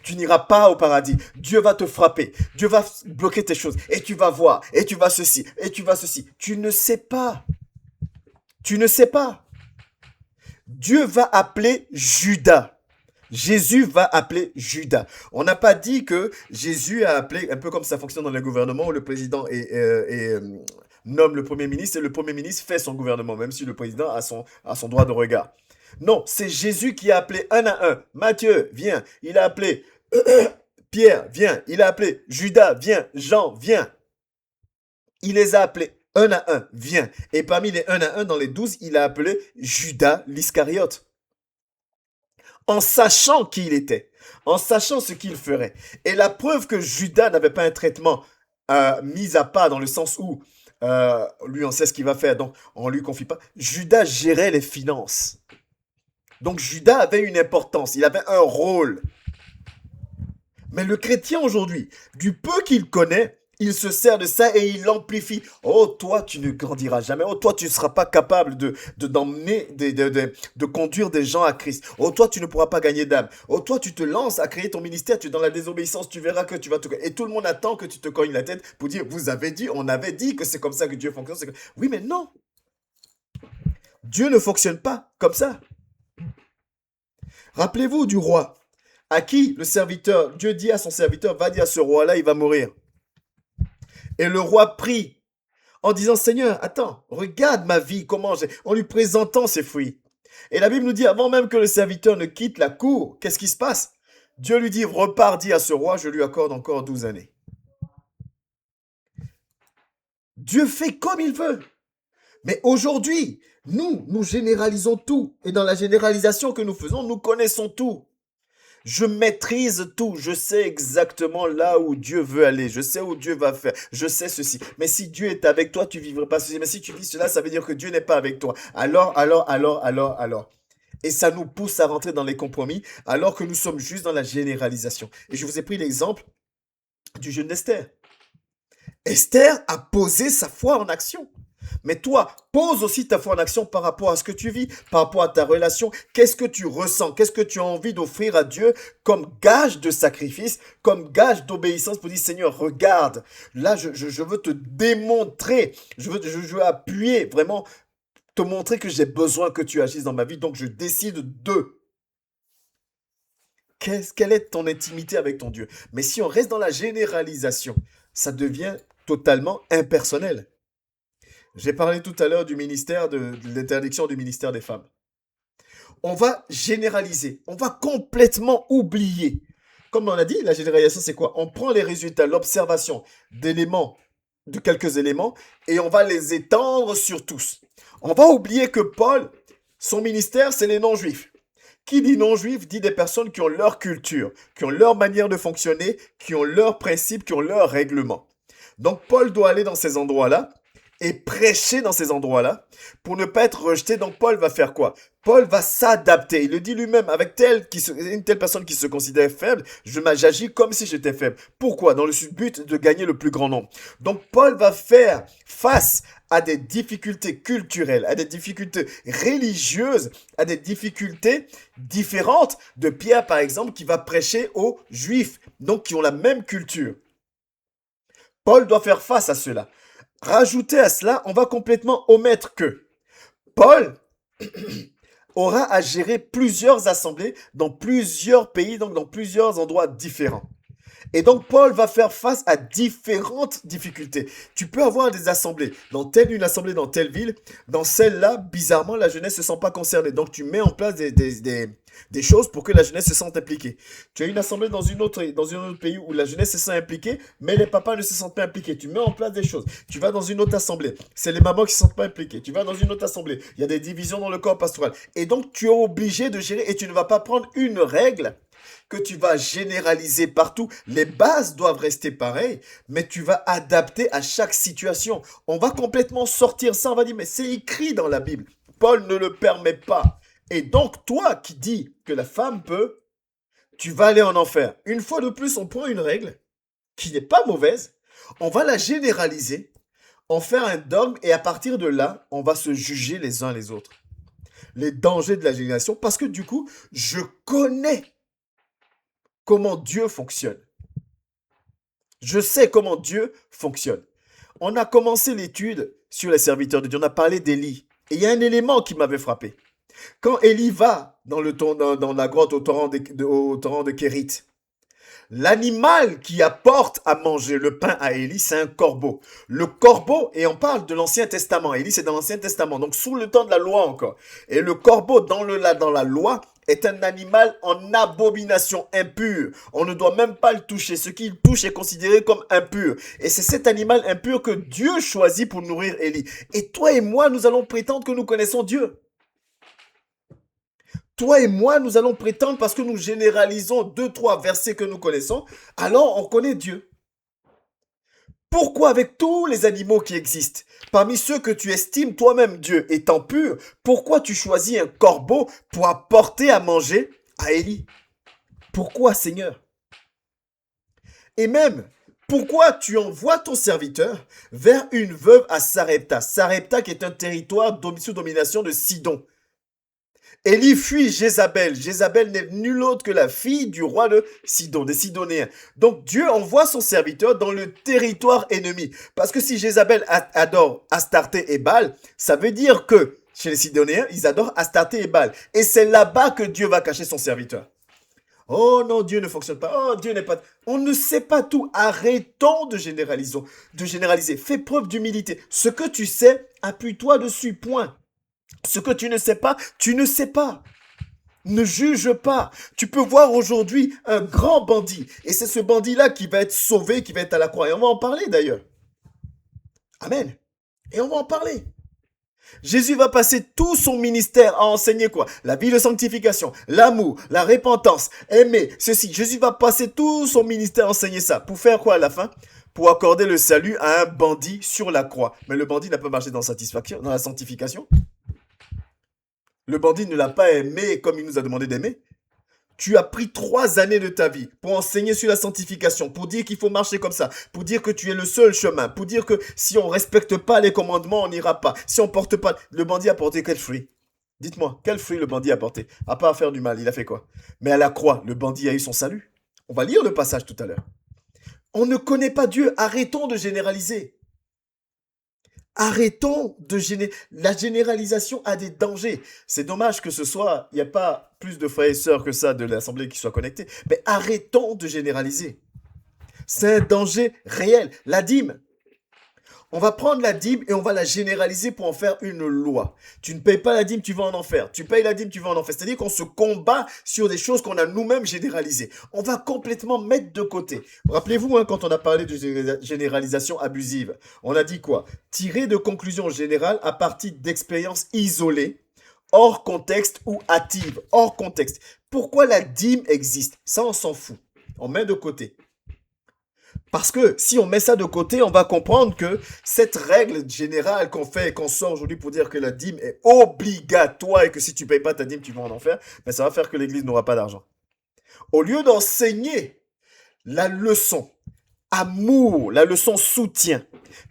Tu n'iras pas au paradis. Dieu va te frapper. Dieu va bloquer tes choses. Et tu vas voir. Et tu vas ceci. Et tu vas ceci. Tu ne sais pas. Tu ne sais pas. Dieu va appeler Judas. Jésus va appeler Judas. On n'a pas dit que Jésus a appelé, un peu comme ça fonctionne dans les gouvernements, où le président nomme le Premier ministre et le Premier ministre fait son gouvernement, même si le président a son droit de regard. Non, c'est Jésus qui a appelé un à un. Matthieu, viens. Il a appelé Pierre, viens. Il a appelé Judas, viens. Jean, viens. Il les a appelés un à un, viens. Et parmi les un à un, dans les 12, il a appelé Judas l'Iscariote. En sachant qui il était, en sachant ce qu'il ferait. Et la preuve que Judas n'avait pas un traitement mis à part dans le sens où lui on sait ce qu'il va faire, donc on lui confie pas. Judas gérait les finances. Donc Judas avait une importance, il avait un rôle. Mais le chrétien aujourd'hui, du peu qu'il connaît, il se sert de ça et il l'amplifie. Oh, toi, tu ne grandiras jamais. Oh, toi, tu ne seras pas capable d'emmener, de conduire des gens à Christ. Oh, toi, tu ne pourras pas gagner d'âme. Oh, toi, tu te lances à créer ton ministère. Tu es dans la désobéissance. Tu verras que tu vas te... Et tout le monde attend que tu te cognes la tête pour dire, vous avez dit, on avait dit que c'est comme ça que Dieu fonctionne. Oui, mais non. Dieu ne fonctionne pas comme ça. Rappelez-vous du roi, à qui le serviteur, Dieu dit à son serviteur, va dire à ce roi-là, il va mourir. Et le roi prie en disant, Seigneur, attends, regarde ma vie, comment j'ai... En lui présentant ses fruits. Et la Bible nous dit, avant même que le serviteur ne quitte la cour, qu'est-ce qui se passe? Dieu lui dit, repars, dis à ce roi, je lui accorde encore 12 années. Dieu fait comme il veut. Mais aujourd'hui, nous généralisons tout. Et dans la généralisation que nous faisons, nous connaissons tout. Je maîtrise tout. Je sais exactement là où Dieu veut aller. Je sais où Dieu va faire. Je sais ceci. Mais si Dieu est avec toi, tu ne vivras pas ceci. Mais si tu vis cela, ça veut dire que Dieu n'est pas avec toi. Alors. Et ça nous pousse à rentrer dans les compromis alors que nous sommes juste dans la généralisation. Et je vous ai pris l'exemple du jeune Esther. Esther a posé sa foi en action. Mais toi, pose aussi ta foi en action par rapport à ce que tu vis, par rapport à ta relation. Qu'est-ce que tu ressens? Qu'est-ce que tu as envie d'offrir à Dieu comme gage de sacrifice, comme gage d'obéissance pour dire, Seigneur, regarde, là, je veux te démontrer, je veux appuyer, vraiment, te montrer que j'ai besoin que tu agisses dans ma vie, donc je décide de. Quelle est ton intimité avec ton Dieu? Mais si on reste dans la généralisation, ça devient totalement impersonnel. J'ai parlé tout à l'heure du ministère de l'interdiction du ministère des femmes. On va généraliser, on va complètement oublier Comme on a dit, la généralisation, c'est quoi? On prend les résultats, l'observation d'éléments, de quelques éléments, et on va les étendre sur tous. On va oublier que Paul, son ministère, c'est les non-juifs. Qui dit non-juif dit des personnes qui ont leur culture, qui ont leur manière de fonctionner, qui ont leurs principes, qui ont leurs règlements. Donc Paul doit aller dans ces endroits-là et prêcher dans ces endroits-là pour ne pas être rejeté. Donc Paul va faire quoi? Paul va s'adapter. Il le dit lui-même, avec une telle personne qui se considère faible, j'agis comme si j'étais faible. Pourquoi? Dans le but de gagner le plus grand nombre. Donc Paul va faire face à des difficultés culturelles, à des difficultés religieuses, à des difficultés différentes de Pierre, par exemple, qui va prêcher aux Juifs, donc qui ont la même culture. Paul doit faire face à cela. Rajouter à cela, on va complètement omettre que Paul aura à gérer plusieurs assemblées dans plusieurs pays, donc dans plusieurs endroits différents. Et donc, Paul va faire face à différentes difficultés. Tu peux avoir des assemblées, une assemblée dans telle ville. Dans celle-là, bizarrement, la jeunesse ne se sent pas concernée. Donc, tu mets en place des choses pour que la jeunesse se sente impliquée. Tu as une assemblée dans un autre pays où la jeunesse se sent impliquée, mais les papas ne se sentent pas impliqués. Tu mets en place des choses. Tu vas dans une autre assemblée. C'est les mamans qui ne se sentent pas impliquées. Tu vas dans une autre assemblée. Il y a des divisions dans le corps pastoral. Et donc, tu es obligé de gérer et tu ne vas pas prendre une règle que tu vas généraliser partout. Les bases doivent rester pareilles, mais tu vas adapter à chaque situation. On va complètement sortir ça, on va dire, mais c'est écrit dans la Bible. Paul ne le permet pas. Et donc, toi qui dis que la femme peut, tu vas aller en enfer. Une fois de plus, on prend une règle qui n'est pas mauvaise, on va la généraliser, en faire un dogme, et à partir de là, on va se juger les uns les autres. Les dangers de la génération, parce que du coup, je connais comment Dieu fonctionne. Je sais comment Dieu fonctionne. On a commencé l'étude sur les serviteurs de Dieu. On a parlé d'Élie. Et il y a un élément qui m'avait frappé. Quand Élie va dans la grotte au torrent de Kérit, l'animal qui apporte à manger le pain à Élie, c'est un corbeau. Le corbeau, et on parle de l'Ancien Testament. Élie, c'est dans l'Ancien Testament, donc sous le temps de la loi encore. Et le corbeau, dans la loi, est un animal en abomination impure. On ne doit même pas le toucher. Ce qu'il touche est considéré comme impur. Et c'est cet animal impur que Dieu choisit pour nourrir Élie. Et toi et moi, nous allons prétendre que nous connaissons Dieu. Toi et moi, nous allons prétendre parce que nous généralisons 2-3 versets que nous connaissons, alors on connaît Dieu. Pourquoi avec tous les animaux qui existent, parmi ceux que tu estimes toi-même Dieu étant pur, pourquoi tu choisis un corbeau pour apporter à manger à Élie? Pourquoi, Seigneur? Et même, pourquoi tu envoies ton serviteur vers une veuve à Sarepta? Sarepta qui est un territoire sous domination de Sidon. Élie fuit Jézabel. Jézabel n'est nulle autre que la fille du roi de Sidon, des Sidoniens. Donc Dieu envoie son serviteur dans le territoire ennemi. Parce que si Jézabel adore Astarté et Baal, ça veut dire que chez les Sidoniens, ils adorent Astarté et Baal. Et c'est là-bas que Dieu va cacher son serviteur. Oh non, Dieu ne fonctionne pas. Oh, Dieu n'est pas... On ne sait pas tout. Arrêtons de généraliser. Fais preuve d'humilité. Ce que tu sais, appuie-toi dessus, point. Ce que tu ne sais pas, tu ne sais pas. Ne juge pas. Tu peux voir aujourd'hui un grand bandit. Et c'est ce bandit-là qui va être sauvé, qui va être à la croix. Et on va en parler d'ailleurs. Amen. Et on va en parler. Jésus va passer tout son ministère à enseigner quoi? La vie de sanctification, l'amour, la repentance, aimer, ceci. Jésus va passer tout son ministère à enseigner ça. Pour faire quoi à la fin? Pour accorder le salut à un bandit sur la croix. Mais le bandit n'a pas marché dans la sanctification. Le bandit ne l'a pas aimé comme il nous a demandé d'aimer. Tu as pris 3 années de ta vie pour enseigner sur la sanctification, pour dire qu'il faut marcher comme ça, pour dire que tu es le seul chemin, pour dire que si on ne respecte pas les commandements, on n'ira pas. Si on ne porte pas... Le bandit a porté quel fruit? Dites-moi, quel fruit le bandit a porté? À part faire du mal, il a fait quoi? Mais à la croix, le bandit a eu son salut. On va lire le passage tout à l'heure. On ne connaît pas Dieu. Arrêtons de généraliser. Arrêtons de la généralisation a des dangers. C'est dommage que il n'y a pas plus de frères et sœurs que ça de l'Assemblée qui soient connectés. Mais arrêtons de généraliser. C'est un danger réel. La dîme. On va prendre la dîme et on va la généraliser pour en faire une loi. Tu ne payes pas la dîme, tu vas en enfer. Tu payes la dîme, tu vas en enfer. C'est-à-dire qu'on se combat sur des choses qu'on a nous-mêmes généralisées. On va complètement mettre de côté. Rappelez-vous, hein, quand on a parlé de généralisation abusive, on a dit quoi? Tirer de conclusions générales à partir d'expériences isolées, hors contexte ou hâtives. Hors contexte. Pourquoi la dîme existe? Ça, on s'en fout. On met de côté. Parce que si on met ça de côté, on va comprendre que cette règle générale qu'on fait et qu'on sort aujourd'hui pour dire que la dîme est obligatoire et que si tu ne payes pas ta dîme, tu vas en enfer, ben ça va faire que l'Église n'aura pas d'argent. Au lieu d'enseigner la leçon amour, la leçon soutien,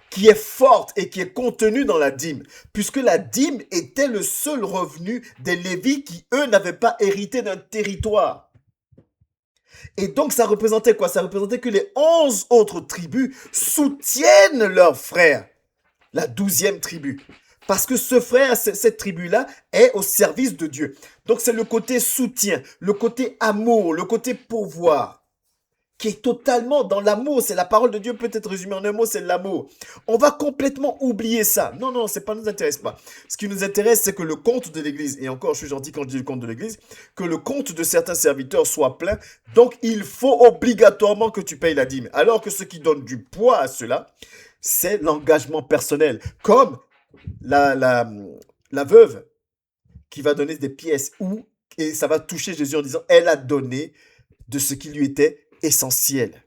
qui est forte et qui est contenue dans la dîme, puisque la dîme était le seul revenu des Lévites qui, eux, n'avaient pas hérité d'un territoire. Et donc, ça représentait quoi? Ça représentait que les 11 autres tribus soutiennent leurs frères, la 12e tribu. Parce que ce frère, cette tribu-là, est au service de Dieu. Donc, c'est le côté soutien, le côté amour, le côté pourvoir, qui est totalement dans l'amour. C'est la parole de Dieu, peut-être résumée en un mot, c'est l'amour. On va complètement oublier ça. Non, non, c'est pas nous intéresse pas. Ce qui nous intéresse, c'est que le compte de l'Église, et encore, je suis gentil quand je dis le compte de l'Église, que le compte de certains serviteurs soit plein. Donc, il faut obligatoirement que tu payes la dîme. Alors que ce qui donne du poids à cela, c'est l'engagement personnel. Comme la veuve qui va donner des pièces et ça va toucher Jésus en disant, elle a donné de ce qui lui était essentiel.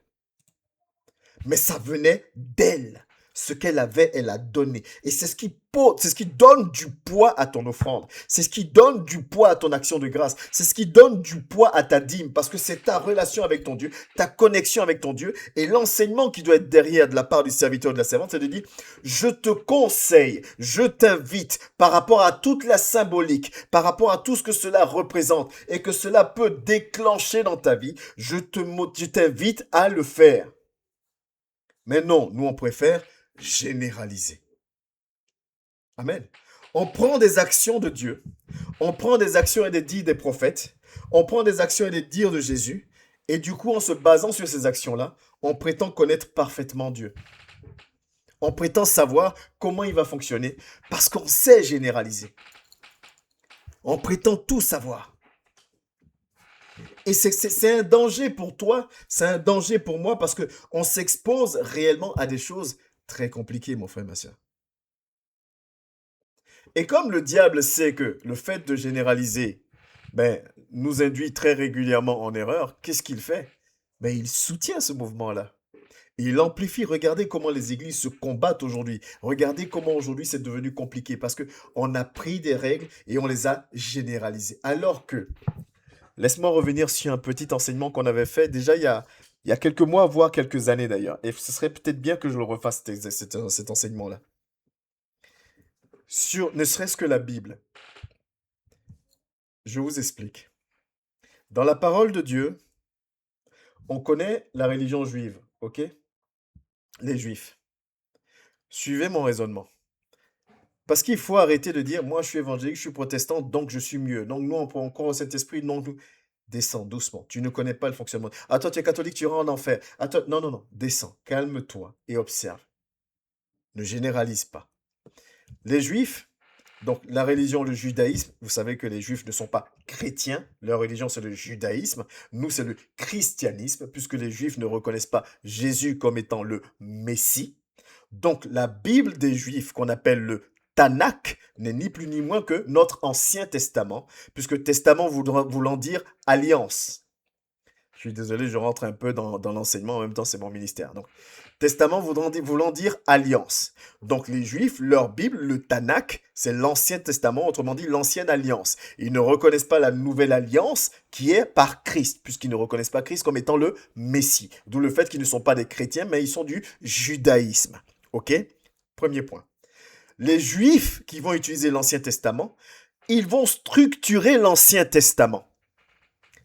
Mais ça venait d'elle. Ce qu'elle avait, elle a donné. Et c'est ce qui donne du poids à ton offrande. C'est ce qui donne du poids à ton action de grâce. C'est ce qui donne du poids à ta dîme. Parce que c'est ta relation avec ton Dieu, ta connexion avec ton Dieu. Et l'enseignement qui doit être derrière de la part du serviteur ou de la servante, c'est de dire, je te conseille, je t'invite par rapport à toute la symbolique, par rapport à tout ce que cela représente et que cela peut déclencher dans ta vie, je t'invite à le faire. Mais non, nous on préfère généraliser. Amen. On prend des actions de Dieu, on prend des actions et des dires des prophètes, on prend des actions et des dires de Jésus, et du coup, en se basant sur ces actions-là, on prétend connaître parfaitement Dieu. On prétend savoir comment il va fonctionner, parce qu'on sait généraliser. On prétend tout savoir. Et c'est un danger pour toi, c'est un danger pour moi, parce qu'on s'expose réellement à des choses très compliquées, mon frère, ma soeur. Et comme le diable sait que le fait de généraliser nous induit très régulièrement en erreur, qu'est-ce qu'il fait? Il soutient ce mouvement-là. Il amplifie. Regardez comment les églises se combattent aujourd'hui. Regardez comment aujourd'hui c'est devenu compliqué parce qu'on a pris des règles et on les a généralisées. Alors que, laisse-moi revenir sur un petit enseignement qu'on avait fait déjà il y a quelques mois, voire quelques années d'ailleurs. Et ce serait peut-être bien que je le refasse, cet enseignement-là. Sur ne serait-ce que la Bible. Je vous explique. Dans la parole de Dieu, on connaît la religion juive, ok? Les juifs. Suivez mon raisonnement. Parce qu'il faut arrêter de dire, moi je suis évangélique, je suis protestant, donc je suis mieux. Donc nous, on croit au Saint-Esprit, donc nous... Descends doucement. Tu ne connais pas le fonctionnement. Ah, toi, tu es catholique, tu iras en enfer. Ah, toi... Non, non, non. Descends. Calme-toi et observe. Ne généralise pas. Les juifs, donc la religion, le judaïsme, vous savez que les juifs ne sont pas chrétiens. Leur religion, c'est le judaïsme. Nous, c'est le christianisme, puisque les juifs ne reconnaissent pas Jésus comme étant le Messie. Donc la Bible des Juifs, qu'on appelle le Tanakh, n'est ni plus ni moins que notre Ancien Testament, puisque Testament voulant dire alliance. Je suis désolé, je rentre un peu dans l'enseignement, en même temps c'est mon ministère. Donc, Testament voulant dire alliance. Donc les Juifs, leur Bible, le Tanakh, c'est l'Ancien Testament, autrement dit l'Ancienne Alliance. Ils ne reconnaissent pas la Nouvelle Alliance qui est par Christ, puisqu'ils ne reconnaissent pas Christ comme étant le Messie. D'où le fait qu'ils ne sont pas des chrétiens, mais ils sont du judaïsme. Ok? Premier point. Les Juifs qui vont utiliser l'Ancien Testament, ils vont structurer l'Ancien Testament.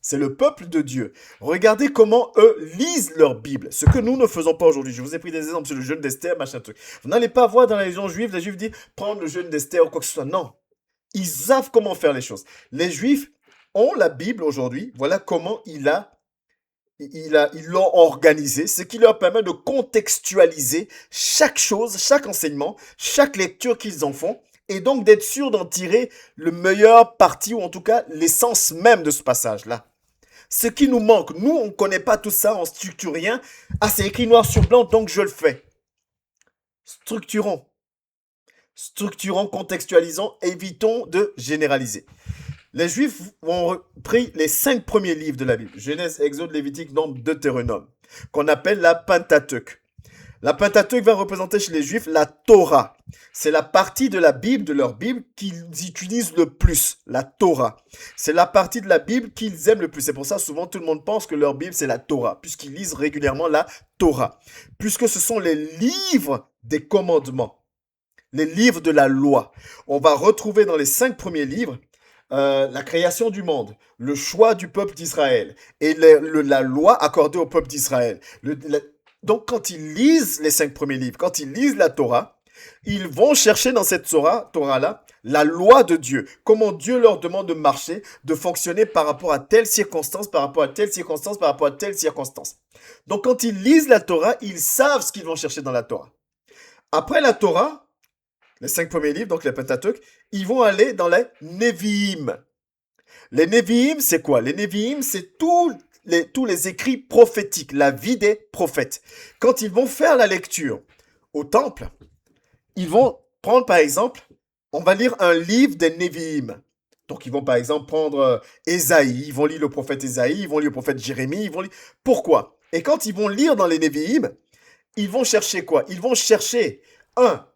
C'est le peuple de Dieu. Regardez comment eux lisent leur Bible. Ce que nous ne faisons pas aujourd'hui. Je vous ai pris des exemples sur le jeûne d'Esther, machin truc. Vous n'allez pas voir dans la religion juive, les Juifs disent prendre le jeûne d'Esther ou quoi que ce soit. Non. Ils savent comment faire les choses. Les Juifs ont la Bible aujourd'hui. Voilà comment Ils l'ont organisé, ce qui leur permet de contextualiser chaque chose, chaque enseignement, chaque lecture qu'ils en font, et donc d'être sûr d'en tirer le meilleur parti, ou en tout cas l'essence même de ce passage-là. Ce qui nous manque, nous, on ne connaît pas tout ça, on structure rien. Ah, c'est écrit noir sur blanc, donc je le fais. Structurons. Structurons, contextualisons, évitons de généraliser. Les Juifs ont pris les 5 premiers livres de la Bible, Genèse, Exode, Lévitique, Nombre, Deutéronome, qu'on appelle la Pentateuque. La Pentateuque va représenter chez les Juifs la Torah. C'est la partie de la Bible, de leur Bible, qu'ils utilisent le plus, la Torah. C'est la partie de la Bible qu'ils aiment le plus. C'est pour ça, souvent, tout le monde pense que leur Bible, c'est la Torah, puisqu'ils lisent régulièrement la Torah. Puisque ce sont les livres des commandements, les livres de la loi. On va retrouver dans les 5 premiers livres la création du monde, le choix du peuple d'Israël et la loi accordée au peuple d'Israël. Donc, quand ils lisent les 5 premiers livres, quand ils lisent la Torah, ils vont chercher dans cette Torah-là la loi de Dieu. Comment Dieu leur demande de marcher, de fonctionner par rapport à telle circonstance, par rapport à telle circonstance, par rapport à telle circonstance. Donc, quand ils lisent la Torah, ils savent ce qu'ils vont chercher dans la Torah. Après la Torah, les 5 premiers livres, donc les Pentateuque, ils vont aller dans les Nevi'im. Les Nevi'im, c'est quoi? Les Nevi'im, c'est tous les écrits prophétiques, la vie des prophètes. Quand ils vont faire la lecture au temple, ils vont prendre par exemple, on va lire un livre des Nevi'im. Donc ils vont par exemple prendre Ésaïe, ils vont lire le prophète Ésaïe, ils vont lire le prophète Jérémie, ils vont lire... Pourquoi? Et quand ils vont lire dans les Nevi'im, ils vont chercher quoi? Ils vont chercher,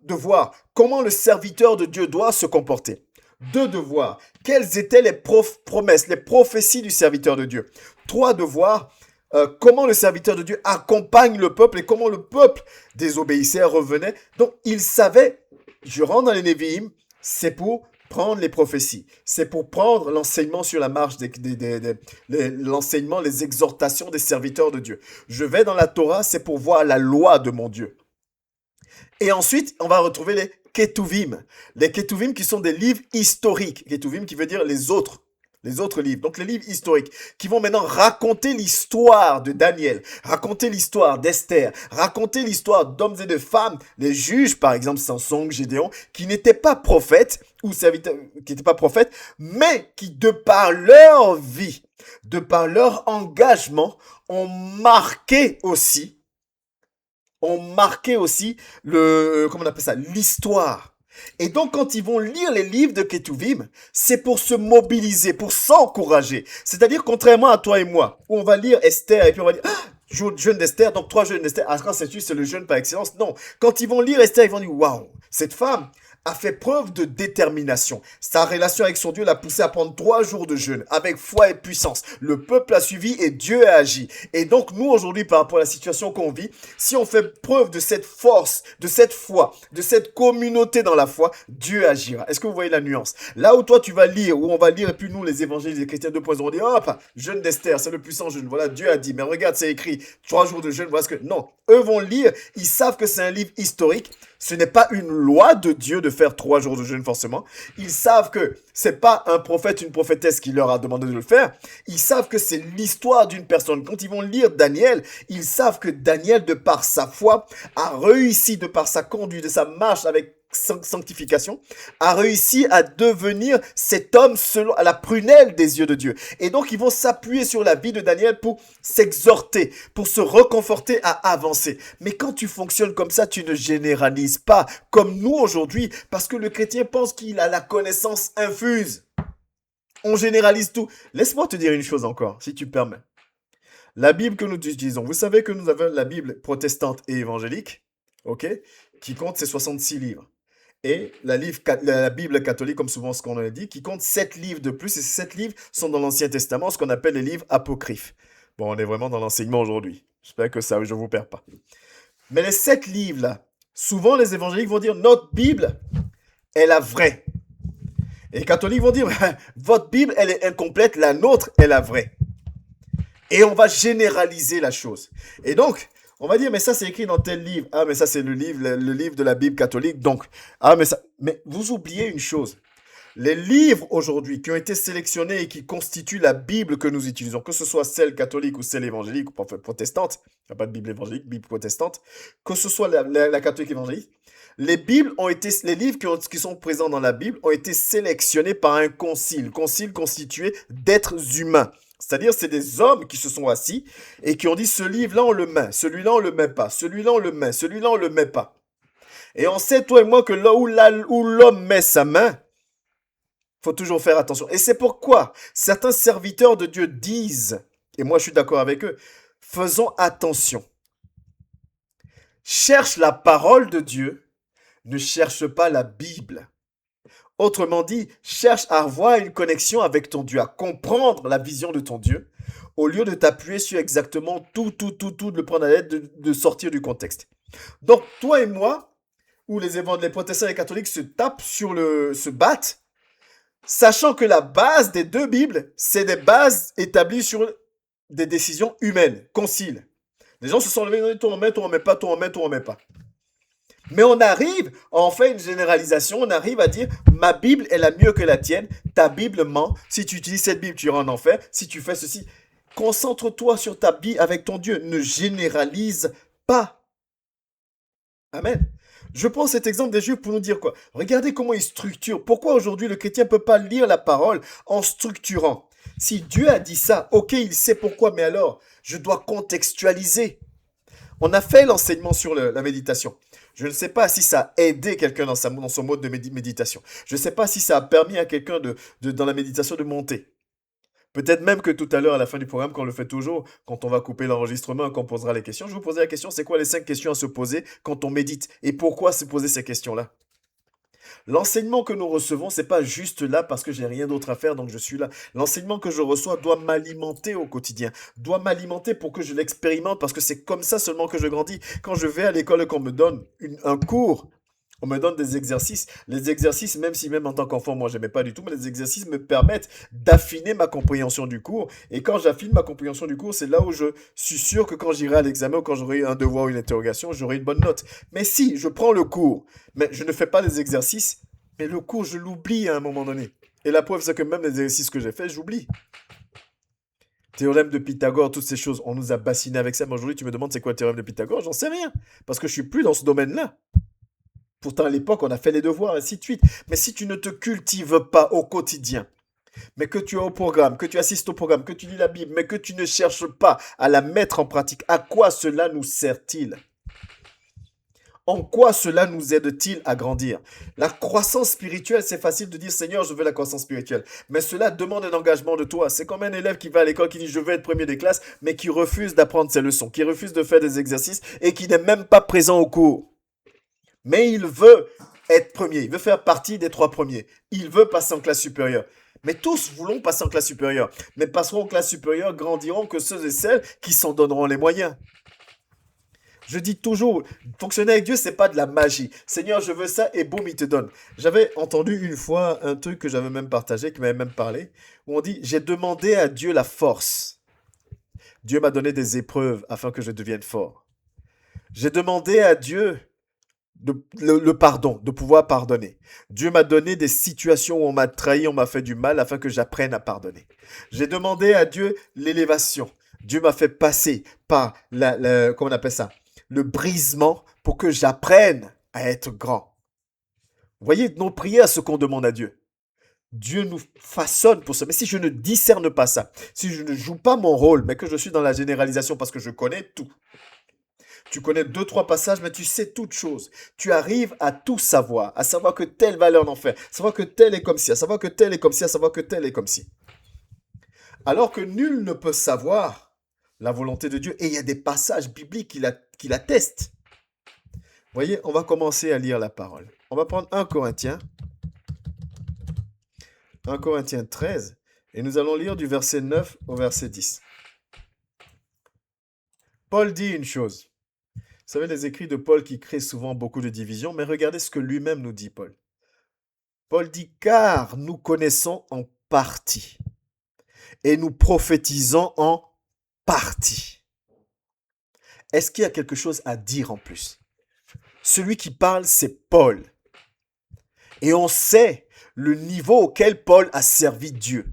de voir comment le serviteur de Dieu doit se comporter. 2, de voir quelles étaient les promesses, les prophéties du serviteur de Dieu. 3, de voir comment le serviteur de Dieu accompagne le peuple et comment le peuple désobéissait, revenait. Donc, il savait, je rentre dans les Nevi'im, c'est pour prendre les prophéties. C'est pour prendre l'enseignement sur la marche, l'enseignement, les exhortations des serviteurs de Dieu. Je vais dans la Torah, c'est pour voir la loi de mon Dieu. Et ensuite, on va retrouver les Ketuvim. Les Ketuvim qui sont des livres historiques. Ketuvim qui veut dire les autres livres. Donc les livres historiques qui vont maintenant raconter l'histoire de Daniel, raconter l'histoire d'Esther, raconter l'histoire d'hommes et de femmes, les juges par exemple Samson, Gédéon, qui n'étaient pas prophètes ou serviteurs, qui n'étaient pas prophètes, mais qui de par leur vie, de par leur engagement, ont marqué aussi comment on appelle ça, l'histoire. Et donc, quand ils vont lire les livres de Ketuvim, c'est pour se mobiliser, pour s'encourager. C'est-à-dire, contrairement à toi et moi, où on va lire Esther et puis on va dire, jeûne d'Esther, donc 3 jeûnes d'Esther, c'est le jeûne par excellence. Non, quand ils vont lire Esther, ils vont dire, waouh, cette femme a fait preuve de détermination. Sa relation avec son Dieu l'a poussé à prendre 3 jours de jeûne, avec foi et puissance. Le peuple a suivi et Dieu a agi. Et donc, nous, aujourd'hui, par rapport à la situation qu'on vit, si on fait preuve de cette force, de cette foi, de cette communauté dans la foi, Dieu agira. Est-ce que vous voyez la nuance? Là où toi, tu vas lire, où on va lire, et puis nous, les évangiles, les chrétiens 2.0, on dit, hop, jeûne d'Esther, c'est le puissant jeûne. Voilà, Dieu a dit. Mais regarde, c'est écrit 3 jours de jeûne, voilà ce que... Non, eux vont lire, ils savent que c'est un livre historique. Ce n'est pas une loi de Dieu de faire 3 jours de jeûne forcément. Ils savent que c'est pas un prophète, une prophétesse qui leur a demandé de le faire. Ils savent que c'est l'histoire d'une personne. Quand ils vont lire Daniel, ils savent que Daniel, de par sa foi, a réussi, de par sa conduite, de sa marche avec sanctification, a réussi à devenir cet homme selon à la prunelle des yeux de Dieu. Et donc, ils vont s'appuyer sur la vie de Daniel pour s'exhorter, pour se reconforter à avancer. Mais quand tu fonctionnes comme ça, tu ne généralises pas, comme nous aujourd'hui, parce que le chrétien pense qu'il a la connaissance infuse. On généralise tout. Laisse-moi te dire une chose encore, si tu permets. La Bible que nous utilisons, vous savez que nous avons la Bible protestante et évangélique, ok, qui compte ses 66 livres. Et la Bible catholique, comme souvent ce qu'on a dit, qui compte 7 livres de plus. Et ces 7 livres sont dans l'Ancien Testament, ce qu'on appelle les livres apocryphes. Bon, on est vraiment dans l'enseignement aujourd'hui. J'espère que ça, je ne vous perds pas. Mais les 7 livres-là, souvent les évangéliques vont dire, notre Bible est la vraie. Et les catholiques vont dire, votre Bible, elle est incomplète, la nôtre est la vraie. Et on va généraliser la chose. Et donc, on va dire, mais ça c'est écrit dans tel livre. Ah, mais ça c'est le livre de la Bible catholique. Donc, mais vous oubliez une chose. Les livres aujourd'hui qui ont été sélectionnés et qui constituent la Bible que nous utilisons, que ce soit celle catholique ou celle évangélique ou protestante, il n'y a pas de Bible évangélique, Bible protestante, que ce soit la catholique évangélique, les livres qui sont présents dans la Bible ont été sélectionnés par un concile constitué d'êtres humains. C'est-à-dire, c'est des hommes qui se sont assis et qui ont dit, ce livre-là, on le met, celui-là, on le met pas, celui-là, on le met, celui-là, on le met pas. Et on sait, toi et moi, que là où l'homme met sa main, faut toujours faire attention. Et c'est pourquoi certains serviteurs de Dieu disent, et moi je suis d'accord avec eux, faisons attention. Cherche la parole de Dieu, ne cherche pas la Bible. Autrement dit, cherche à avoir une connexion avec ton Dieu, à comprendre la vision de ton Dieu, au lieu de t'appuyer sur exactement tout, de le prendre à l'aide, de sortir du contexte. Donc, toi et moi, où les protestants et les catholiques se battent, sachant que la base des deux Bibles, c'est des bases établies sur des décisions humaines, concile. Les gens se sont levés, toi on met, toi on met pas, toi on met, toi on met pas. Mais on fait une généralisation, on arrive à dire, ma Bible est la mieux que la tienne, ta Bible ment, si tu utilises cette Bible, tu iras en enfer, si tu fais ceci. Concentre-toi sur ta Bible avec ton Dieu, ne généralise pas. Amen. Je prends cet exemple des Juifs pour nous dire quoi? Regardez comment ils structurent. Pourquoi aujourd'hui le chrétien ne peut pas lire la parole en structurant? Si Dieu a dit ça, ok, il sait pourquoi, mais alors, je dois contextualiser. On a fait l'enseignement sur la méditation. Je ne sais pas si ça a aidé quelqu'un dans son mode de méditation. Je ne sais pas si ça a permis à quelqu'un dans la méditation de monter. Peut-être même que tout à l'heure, à la fin du programme, quand on le fait toujours, quand on va couper l'enregistrement et qu'on posera les questions, je vous poserai la question, c'est quoi les 5 questions à se poser quand on médite? Et pourquoi se poser ces questions-là? L'enseignement que nous recevons, c'est pas juste là parce que j'ai rien d'autre à faire, donc je suis là. L'enseignement que je reçois doit m'alimenter au quotidien, doit m'alimenter pour que je l'expérimente, parce que c'est comme ça seulement que je grandis. Quand je vais à l'école et qu'on me donne un cours, on me donne des exercices. Les exercices, même en tant qu'enfant, moi, j'aimais pas du tout, mais les exercices me permettent d'affiner ma compréhension du cours. Et quand j'affine ma compréhension du cours, c'est là où je suis sûr que quand j'irai à l'examen ou quand j'aurai un devoir ou une interrogation, j'aurai une bonne note. Mais si je prends le cours, mais je ne fais pas les exercices, mais le cours, je l'oublie à un moment donné. Et la preuve, c'est que même les exercices que j'ai faits, j'oublie. Théorème de Pythagore, toutes ces choses, on nous a bassinés avec ça. Mais aujourd'hui, tu me demandes c'est quoi le théorème de Pythagore? J'en sais rien. Parce que je suis plus dans ce domaine-là. Pourtant, à l'époque, on a fait les devoirs, ainsi de suite. Mais si tu ne te cultives pas au quotidien, mais que tu es au programme, que tu assistes au programme, que tu lis la Bible, mais que tu ne cherches pas à la mettre en pratique, à quoi cela nous sert-il? En quoi cela nous aide-t-il à grandir? La croissance spirituelle, c'est facile de dire Seigneur, je veux la croissance spirituelle. Mais cela demande un engagement de toi. C'est comme un élève qui va à l'école qui dit je veux être premier des classes, mais qui refuse d'apprendre ses leçons, qui refuse de faire des exercices et qui n'est même pas présent au cours. Mais il veut être premier, il veut faire partie des 3 premiers. Il veut passer en classe supérieure. Mais tous voulons passer en classe supérieure. Mais passeront en classe supérieure, grandiront que ceux et celles qui s'en donneront les moyens. Je dis toujours, fonctionner avec Dieu, c'est pas de la magie. Seigneur, je veux ça et boum, il te donne. J'avais entendu une fois un truc que j'avais même partagé, qui m'avait même parlé, où on dit, j'ai demandé à Dieu la force. Dieu m'a donné des épreuves afin que je devienne fort. J'ai demandé à Dieu le pardon, de pouvoir pardonner. Dieu m'a donné des situations où on m'a trahi, on m'a fait du mal afin que j'apprenne à pardonner. J'ai demandé à Dieu l'élévation. Dieu m'a fait passer par comment on appelle ça? Le brisement pour que j'apprenne à être grand. Vous voyez, nos prières, ce qu'on demande à Dieu. Dieu nous façonne pour ça. Mais si je ne discerne pas ça, si je ne joue pas mon rôle, mais que je suis dans la généralisation parce que je connais tout, tu connais 2, 3 passages, mais tu sais toutes choses. Tu arrives à tout savoir, à savoir que telle valeur en enfer, à savoir que tel est comme ci, à savoir que tel est comme ci, à savoir que tel est comme ci. Alors que nul ne peut savoir la volonté de Dieu. Et il y a des passages bibliques qui l'attestent. Vous voyez, on va commencer à lire la parole. On va prendre 1 Corinthiens 13, et nous allons lire du verset 9 au verset 10. Paul dit une chose. Vous savez, les écrits de Paul qui créent souvent beaucoup de divisions, mais regardez ce que lui-même nous dit, Paul. Paul dit, car nous connaissons en partie et nous prophétisons en partie. Est-ce qu'il y a quelque chose à dire en plus? Celui qui parle, c'est Paul. Et on sait le niveau auquel Paul a servi Dieu.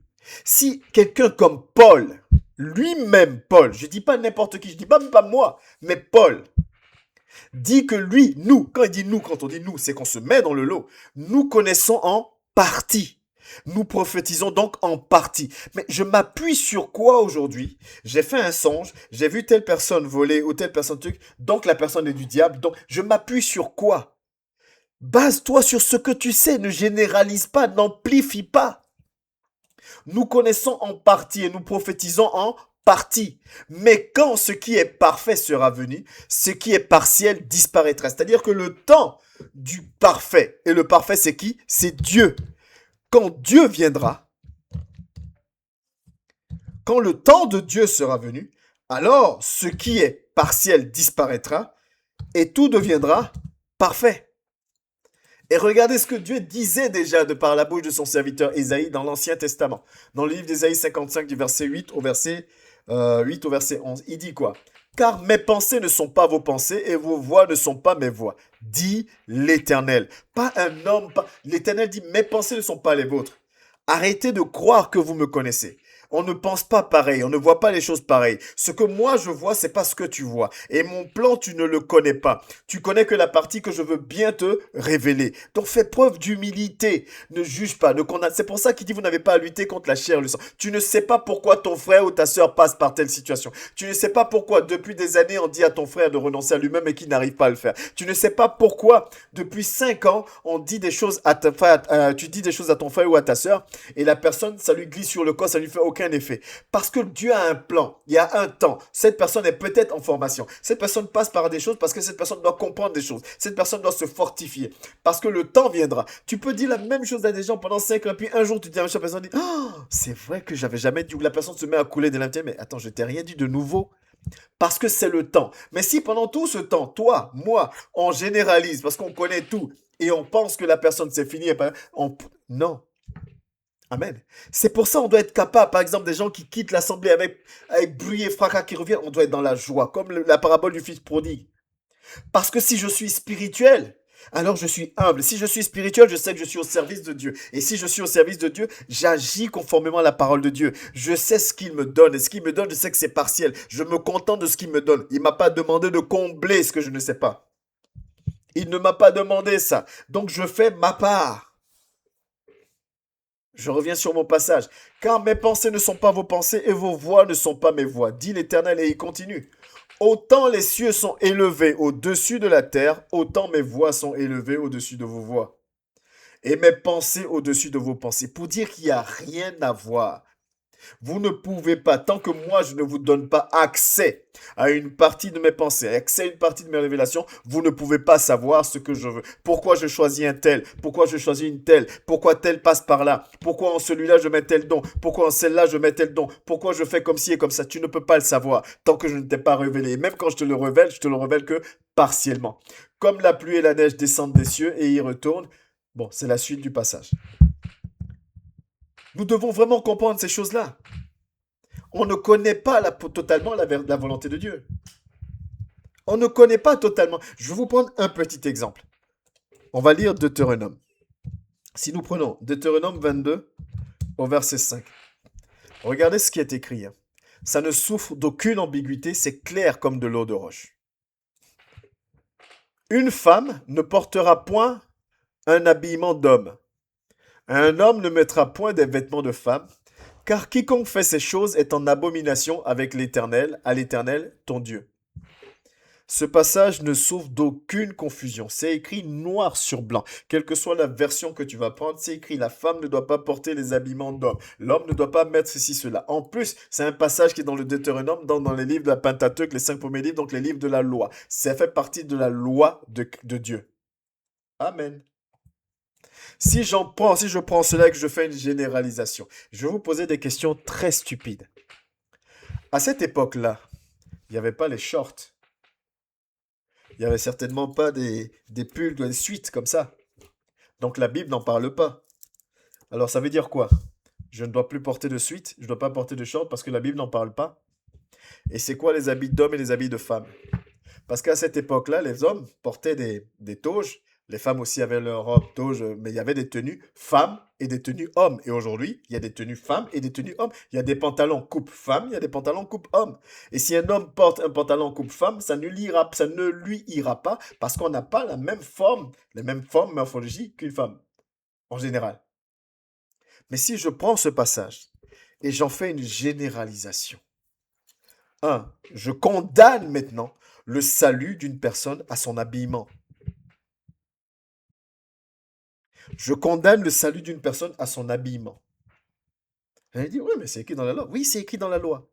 Si quelqu'un comme Paul, lui-même Paul, je dis pas n'importe qui, je dis pas même pas moi, mais Paul, dit que lui, nous, quand il dit nous, quand on dit nous, c'est qu'on se met dans le lot. Nous connaissons en partie. Nous prophétisons donc en partie. Mais je m'appuie sur quoi aujourd'hui? J'ai fait un songe, j'ai vu telle personne voler ou telle personne truc, donc la personne est du diable. Donc je m'appuie sur quoi? Base-toi sur ce que tu sais, ne généralise pas, n'amplifie pas. Nous connaissons en partie et nous prophétisons en partie. Mais quand ce qui est parfait sera venu, ce qui est partiel disparaîtra. C'est-à-dire que le temps du parfait, et le parfait c'est qui? C'est Dieu. Quand Dieu viendra, quand le temps de Dieu sera venu, alors ce qui est partiel disparaîtra et tout deviendra parfait. Et regardez ce que Dieu disait déjà de par la bouche de son serviteur Ésaïe dans l'Ancien Testament. Dans le livre d'Ésaïe 55 du verset 8 au verset 11. Il dit quoi? Car mes pensées ne sont pas vos pensées et vos voix ne sont pas mes voix, dit l'Éternel. Pas un homme, pas... L'Éternel dit mes pensées ne sont pas les vôtres. Arrêtez de croire que vous me connaissez. On ne pense pas pareil, on ne voit pas les choses pareilles. Ce que moi je vois, c'est pas ce que tu vois. Et mon plan, tu ne le connais pas. Tu connais que la partie que je veux bien te révéler. Donc fais preuve d'humilité. Ne juge pas, ne condamne. C'est pour ça qu'il dit vous n'avez pas à lutter contre la chair et le sang. Tu ne sais pas pourquoi ton frère ou ta sœur passe par telle situation. Tu ne sais pas pourquoi depuis des années on dit à ton frère de renoncer à lui-même et qu'il n'arrive pas à le faire. Tu ne sais pas pourquoi depuis 5 ans on dit des choses à ta frère, tu dis des choses à ton frère ou à ta sœur et la personne, ça lui glisse sur le corps, ça lui fait aucun effet. Parce que Dieu a un plan, il y a un temps. Cette personne est peut-être en formation. Cette personne passe par des choses parce que cette personne doit comprendre des choses. Cette personne doit se fortifier. Parce que le temps viendra. Tu peux dire la même chose à des gens pendant 5 ans, puis un jour tu dis à la personne, oh, c'est vrai que j'avais jamais dit, ou la personne se met à couler de l'intérieur, mais attends, je t'ai rien dit de nouveau. Parce que c'est le temps. Mais si pendant tout ce temps, toi, moi, on généralise parce qu'on connaît tout et on pense que la personne c'est fini, non. Amen. C'est pour ça qu'on doit être capable, par exemple, des gens qui quittent l'assemblée avec bruit et fracas qui reviennent, on doit être dans la joie, comme la parabole du fils prodigue. Parce que si je suis spirituel, alors je suis humble. Si je suis spirituel, je sais que je suis au service de Dieu. Et si je suis au service de Dieu, j'agis conformément à la parole de Dieu. Je sais ce qu'il me donne. Et ce qu'il me donne, je sais que c'est partiel. Je me contente de ce qu'il me donne. Il ne m'a pas demandé de combler ce que je ne sais pas. Il ne m'a pas demandé ça. Donc je fais ma part. Je reviens sur mon passage. Car mes pensées ne sont pas vos pensées et vos voix ne sont pas mes voix, dit l'Éternel et il continue. Autant les cieux sont élevés au-dessus de la terre, autant mes voix sont élevées au-dessus de vos voix. Et mes pensées au-dessus de vos pensées. Pour dire qu'il n'y a rien à voir. Vous ne pouvez pas, tant que moi je ne vous donne pas accès à une partie de mes pensées, accès à une partie de mes révélations, vous ne pouvez pas savoir ce que je veux. Pourquoi je choisis un tel? Pourquoi je choisis une telle? Pourquoi tel passe par là? Pourquoi en celui-là je mets tel don? Pourquoi en celle-là je mets tel don? Pourquoi je fais comme ci et comme ça? Tu ne peux pas le savoir tant que je ne t'ai pas révélé. Et même quand je te le révèle que partiellement. Comme la pluie et la neige descendent des cieux et y retournent. Bon, c'est la suite du passage. Nous devons vraiment comprendre ces choses-là. On ne connaît pas totalement la volonté de Dieu. On ne connaît pas totalement. Je vais vous prendre un petit exemple. On va lire Deutéronome. Si nous prenons Deutéronome 22 au verset 5. Regardez ce qui est écrit. Ça ne souffre d'aucune ambiguïté, c'est clair comme de l'eau de roche. Une femme ne portera point un habillement d'homme. Un homme ne mettra point des vêtements de femme, car quiconque fait ces choses est en abomination avec l'Éternel, à l'Éternel, ton Dieu. Ce passage ne souffre d'aucune confusion. C'est écrit noir sur blanc. Quelle que soit la version que tu vas prendre, c'est écrit la femme ne doit pas porter les habillements d'homme. L'homme ne doit pas mettre ceci, cela. En plus, c'est un passage qui est dans le Deutéronome, dans les livres de la Pentateuque, les 5 premiers livres, donc les livres de la loi. Ça fait partie de la loi de Dieu. Amen. Si je prends cela et que je fais une généralisation, je vais vous poser des questions très stupides. À cette époque-là, il n'y avait pas les shorts. Il n'y avait certainement pas des pulls, des suites comme ça. Donc la Bible n'en parle pas. Alors ça veut dire quoi? Je ne dois plus porter de suite, je ne dois pas porter de shorts parce que la Bible n'en parle pas. Et c'est quoi les habits d'hommes et les habits de femmes? Parce qu'à cette époque-là, les hommes portaient des toges, Les femmes aussi avaient leur robe toge, mais il y avait des tenues femmes et des tenues hommes. Et aujourd'hui, il y a des tenues femmes et des tenues hommes. Il y a des pantalons coupe femme, il y a des pantalons coupe homme. Et si un homme porte un pantalon coupe femme, ça ne lui ira pas parce qu'on n'a pas la même forme, les mêmes formes morphologiques qu'une femme, en général. Mais si je prends ce passage et j'en fais une généralisation, je condamne maintenant le salut d'une personne à son habillement. Je condamne le salut d'une personne à son habillement. Elle dit, oui, mais c'est écrit dans la loi. Oui, c'est écrit dans la loi.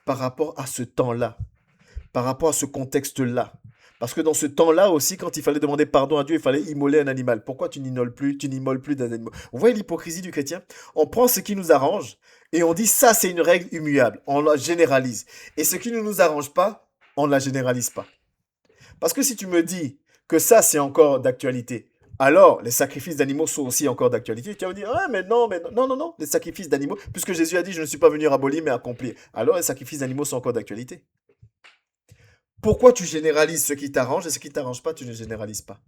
Par rapport à ce temps-là, par rapport à ce contexte-là. Parce que dans ce temps-là aussi, quand il fallait demander pardon à Dieu, il fallait immoler un animal. Pourquoi tu n'immoles plus d'un animal? Vous voyez l'hypocrisie du chrétien? On prend ce qui nous arrange et on dit ça, c'est une règle immuable. On la généralise. Et ce qui ne nous arrange pas, on ne la généralise pas. Parce que si tu me dis que ça, c'est encore d'actualité, alors les sacrifices d'animaux sont aussi encore d'actualité. Tu vas me dire, ah, mais non, non, non, non, les sacrifices d'animaux, puisque Jésus a dit, je ne suis pas venu abolir, mais accomplir. Alors les sacrifices d'animaux sont encore d'actualité. Pourquoi tu généralises ce qui t'arrange et ce qui t'arrange pas, tu ne généralises pas?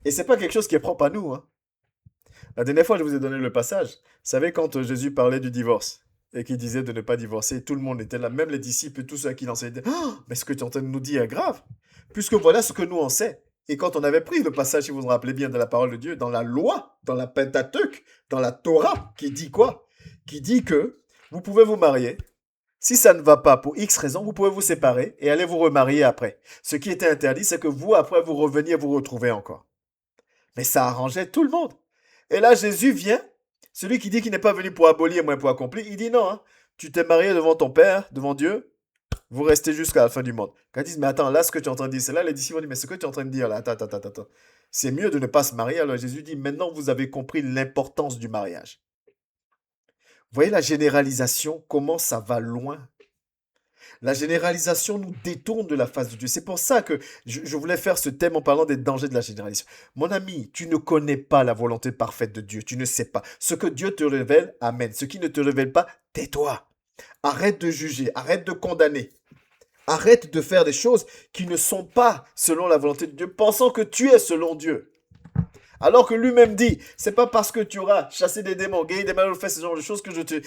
Et c'est pas quelque chose qui est propre à nous, hein. La dernière fois, je vous ai donné le passage. Vous savez, quand Jésus parlait du divorce et qu'il disait de ne pas divorcer, tout le monde était là, même les disciples et tous ceux qui l'enseignaient. Oh, mais ce que tu es en train de nous dire est grave, puisque voilà ce que nous on sait. Et quand on avait pris le passage, si vous vous rappelez bien, de la parole de Dieu, dans la loi, dans la Pentateuque, dans la Torah, qui dit quoi? Qui dit que vous pouvez vous marier. Si ça ne va pas pour X raisons, vous pouvez vous séparer et aller vous remarier après. Ce qui était interdit, c'est que vous, après, vous reveniez vous retrouver encore. Mais ça arrangeait tout le monde. Et là, Jésus vient, celui qui dit qu'il n'est pas venu pour abolir, mais pour accomplir, il dit non, hein, tu t'es marié devant ton Père, devant Dieu, vous restez jusqu'à la fin du monde. Quand ils disent, mais attends, là, ce que tu es en train de dire, c'est là, les disciples vont dire, mais ce que tu es en train de dire là, attends. C'est mieux de ne pas se marier. Alors Jésus dit, maintenant, vous avez compris l'importance du mariage. Vous voyez la généralisation, comment ça va loin? La généralisation nous détourne de la face de Dieu. C'est pour ça que je voulais faire ce thème en parlant des dangers de la généralisation. Mon ami, tu ne connais pas la volonté parfaite de Dieu. Tu ne sais pas. Ce que Dieu te révèle, amen. Ce qui ne te révèle pas, tais-toi. Arrête de juger, arrête de condamner. Arrête de faire des choses qui ne sont pas selon la volonté de Dieu, pensant que tu es selon Dieu. Alors que lui-même dit, c'est pas parce que tu auras chassé des démons, guéri des malades, fait ce genre de choses que je te...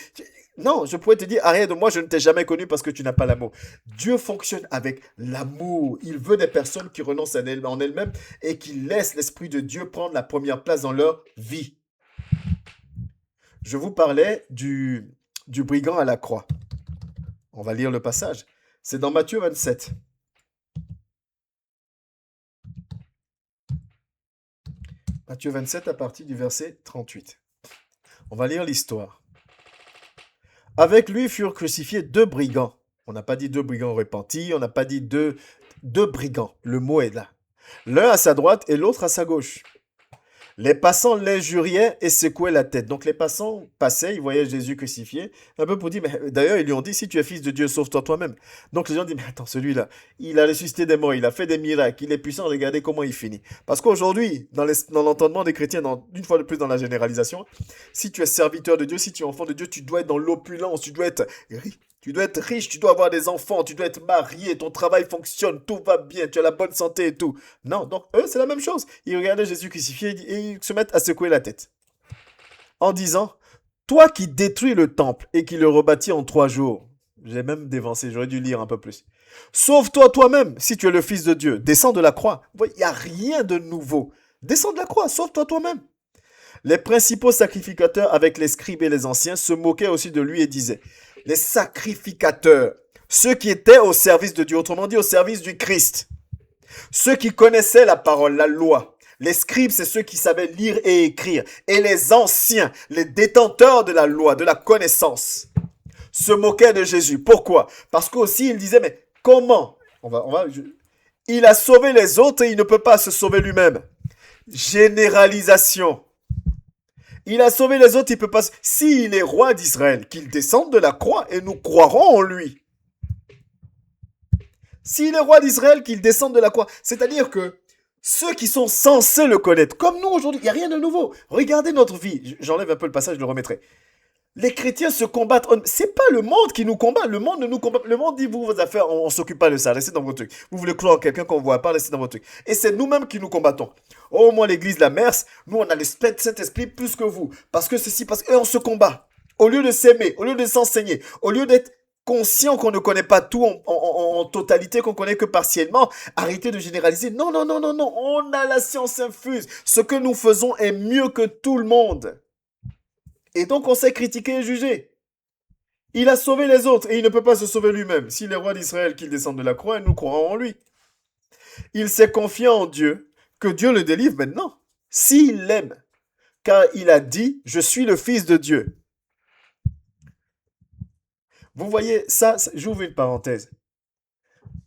Non, je pourrais te dire, arrête de moi, je ne t'ai jamais connu parce que tu n'as pas l'amour. Dieu fonctionne avec l'amour. Il veut des personnes qui renoncent en elles-mêmes et qui laissent l'Esprit de Dieu prendre la première place dans leur vie. Je vous parlais du brigand à la croix. On va lire le passage. C'est dans Matthieu 27. Matthieu 27 à partir du verset 38. On va lire l'histoire. Avec lui furent crucifiés deux brigands. On n'a pas dit deux brigands repentis, on n'a pas dit deux brigands. Le mot est là. L'un à sa droite et l'autre à sa gauche. Les passants l'injuriaient et secouaient la tête. Donc les passants passaient, ils voyaient Jésus crucifié, un peu pour dire, mais d'ailleurs ils lui ont dit, si tu es fils de Dieu, sauve-toi toi-même. Donc les gens disent, mais attends, celui-là, il a ressuscité des morts, il a fait des miracles, il est puissant, regardez comment il finit. Parce qu'aujourd'hui, dans l'entendement des chrétiens, une fois de plus dans la généralisation, si tu es serviteur de Dieu, si tu es enfant de Dieu, tu dois être dans l'opulence, tu dois être riche, tu dois avoir des enfants, tu dois être marié, ton travail fonctionne, tout va bien, tu as la bonne santé et tout. Non, donc eux, c'est la même chose. Ils regardaient Jésus crucifié et ils se mettent à secouer la tête. En disant, toi qui détruis le temple et qui le rebâtis en 3 jours. J'ai même dévancé, j'aurais dû lire un peu plus. Sauve-toi toi-même si tu es le Fils de Dieu. Descends de la croix. Il n'y a rien de nouveau. Descends de la croix, sauve-toi toi-même. Les principaux sacrificateurs avec les scribes et les anciens se moquaient aussi de lui et disaient, les sacrificateurs, ceux qui étaient au service de Dieu, autrement dit au service du Christ, ceux qui connaissaient la parole, la loi. Les scribes, c'est ceux qui savaient lire et écrire. Et les anciens, les détenteurs de la loi, de la connaissance, se moquaient de Jésus. Pourquoi? Parce qu'aussi, ils disaient, mais comment? Il a sauvé les autres et il ne peut pas se sauver lui-même. Généralisation. Il a sauvé les autres, il peut pas... S'il est roi d'Israël, qu'il descende de la croix et nous croirons en lui. S'il est roi d'Israël, qu'il descende de la croix. C'est-à-dire que ceux qui sont censés le connaître, comme nous aujourd'hui, il n'y a rien de nouveau. Regardez notre vie. J'enlève un peu le passage, je le remettrai. Les chrétiens se combattent. C'est pas le monde qui nous combat. Le monde ne nous combat. Le monde dit, vous, vos affaires, on s'occupe pas de ça. Restez dans votre truc. Vous voulez croire en quelqu'un qu'on voit pas, restez dans votre truc. Et c'est nous-mêmes qui nous combattons. Oh, moi, l'église, la Merce, nous, on a le Saint-Esprit plus que vous. Parce que ceci, parce que, et on se combat. Au lieu de s'aimer, au lieu de s'enseigner, au lieu d'être conscient qu'on ne connaît pas tout en totalité, qu'on connaît que partiellement, arrêtez de généraliser. Non, non, non, non, non. On a la science infuse. Ce que nous faisons est mieux que tout le monde. Et donc, on sait critiquer et juger. Il a sauvé les autres et il ne peut pas se sauver lui-même. S'il est roi d'Israël, qu'il descende de la croix, nous croirons en lui. Il s'est confié en Dieu, que Dieu le délivre maintenant, s'il l'aime. Car il a dit, je suis le fils de Dieu. Vous voyez, ça, j'ouvre une parenthèse.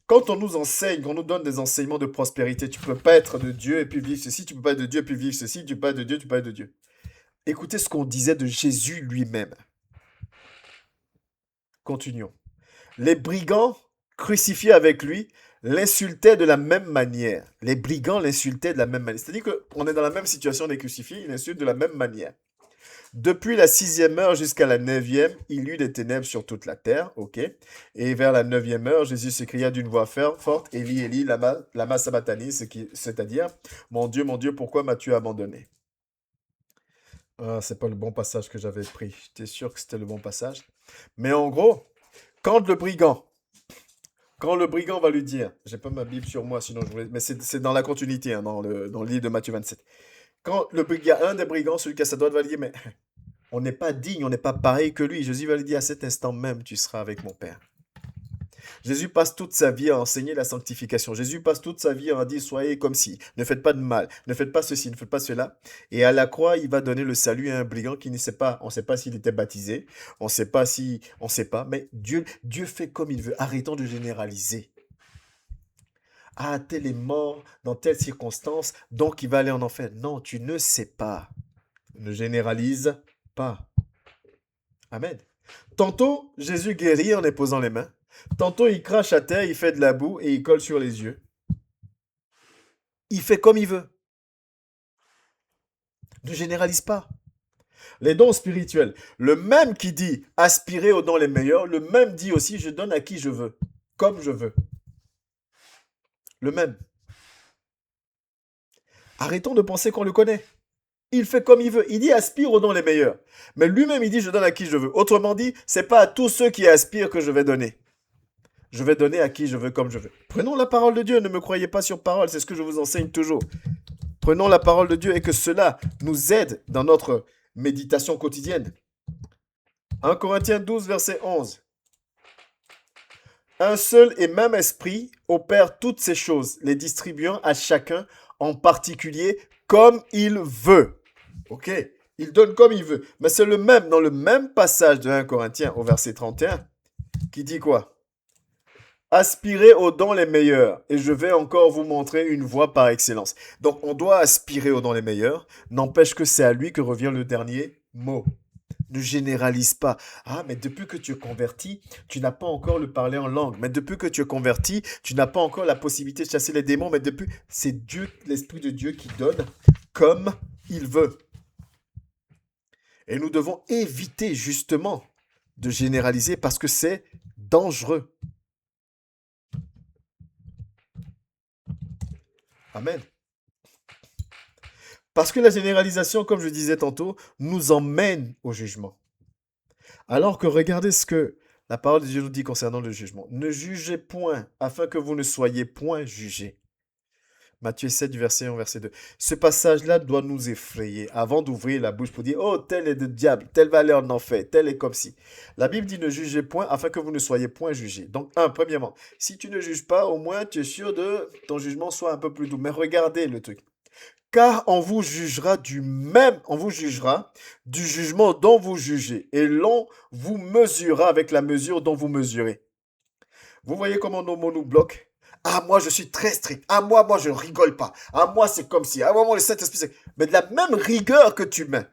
Quand on nous enseigne, qu'on nous donne des enseignements de prospérité, tu ne peux pas être de Dieu et puis vivre ceci, tu ne peux pas être de Dieu et puis vivre ceci, tu ne peux pas être de Dieu, tu ne peux pas être de Dieu. Écoutez ce qu'on disait de Jésus lui-même. Continuons. Les brigands crucifiés avec lui l'insultaient de la même manière. Les brigands l'insultaient de la même manière. C'est-à-dire qu'on est dans la même situation des crucifiés, ils l'insultent de la même manière. Depuis la 6e heure jusqu'à la 9e, il y eut des ténèbres sur toute la terre, ok. Et vers la 9e heure, Jésus s'écria d'une voix forte, Élie, Élie, lama sabachthani, c'est-à-dire, mon Dieu, pourquoi m'as-tu abandonné? Ah, c'est pas le bon passage que j'avais pris. J'étais sûr que c'était le bon passage. Mais en gros, quand le brigand va lui dire, j'ai pas ma Bible sur moi, sinon je voulais, mais c'est dans la continuité, hein, dans le livre de Matthieu 27. Quand un des brigands, celui qui a sa droite, va lui dire, mais on n'est pas digne, on n'est pas pareil que lui. Jésus va lui dire, à cet instant même, tu seras avec mon Père. Jésus passe toute sa vie à enseigner la sanctification. Jésus passe toute sa vie à dire, soyez comme si, ne faites pas de mal, ne faites pas ceci, ne faites pas cela. Et à la croix, il va donner le salut à un brigand qui ne sait pas, on ne sait pas s'il était baptisé, on ne sait pas mais Dieu fait comme il veut. Arrêtons de généraliser. Ah, tel est mort dans telle circonstance, donc il va aller en enfer. Non, tu ne sais pas. Ne généralise pas. Amen. Tantôt, Jésus guérit en imposant les mains. Tantôt, il crache à terre, il fait de la boue et il colle sur les yeux. Il fait comme il veut. Ne généralise pas. Les dons spirituels. Le même qui dit aspirer aux dons les meilleurs, le même dit aussi je donne à qui je veux, comme je veux. Le même. Arrêtons de penser qu'on le connaît. Il fait comme il veut. Il dit aspire aux dons les meilleurs. Mais lui-même, il dit je donne à qui je veux. Autrement dit, c'est pas à tous ceux qui aspirent que je vais donner. Je vais donner à qui je veux, comme je veux. Prenons la parole de Dieu. Ne me croyez pas sur parole. C'est ce que je vous enseigne toujours. Prenons la parole de Dieu et que cela nous aide dans notre méditation quotidienne. 1 Corinthiens 12, verset 11. Un seul et même esprit opère toutes ces choses, les distribuant à chacun en particulier comme il veut. Ok, il donne comme il veut. Mais c'est le même, dans le même passage de 1 Corinthiens au verset 31, qui dit quoi? Aspirez aux dons les meilleurs. Et je vais encore vous montrer une voie par excellence. Donc, on doit aspirer aux dons les meilleurs. N'empêche que c'est à lui que revient le dernier mot. Ne généralise pas. Ah, mais depuis que tu es converti, tu n'as pas encore le parler en langue. Mais depuis que tu es converti, tu n'as pas encore la possibilité de chasser les démons. Mais depuis, c'est Dieu, l'Esprit de Dieu qui donne comme il veut. Et nous devons éviter justement de généraliser parce que c'est dangereux. Amen. Parce que la généralisation, comme je disais tantôt, nous emmène au jugement. Alors que regardez ce que la parole de Dieu nous dit concernant le jugement. Ne jugez point, afin que vous ne soyez point jugés. Matthieu 7, du verset 1, verset 2. Ce passage-là doit nous effrayer avant d'ouvrir la bouche pour dire « Oh, tel est de diable, tel va aller en enfer, tel est comme si. » La Bible dit « Ne jugez point, afin que vous ne soyez point jugés. » Donc, premièrement, si tu ne juges pas, au moins tu es sûr de ton jugement soit un peu plus doux. Mais regardez le truc. Car on vous jugera du jugement dont vous jugez, et l'on vous mesurera avec la mesure dont vous mesurez. Vous voyez comment nos mots nous bloquent? Ah, moi, je suis très strict. Ah, moi, je ne rigole pas. Ah, moi, c'est comme si. Ah, moi, le Saint-Esprit, c'est... Mais de la même rigueur que tu mets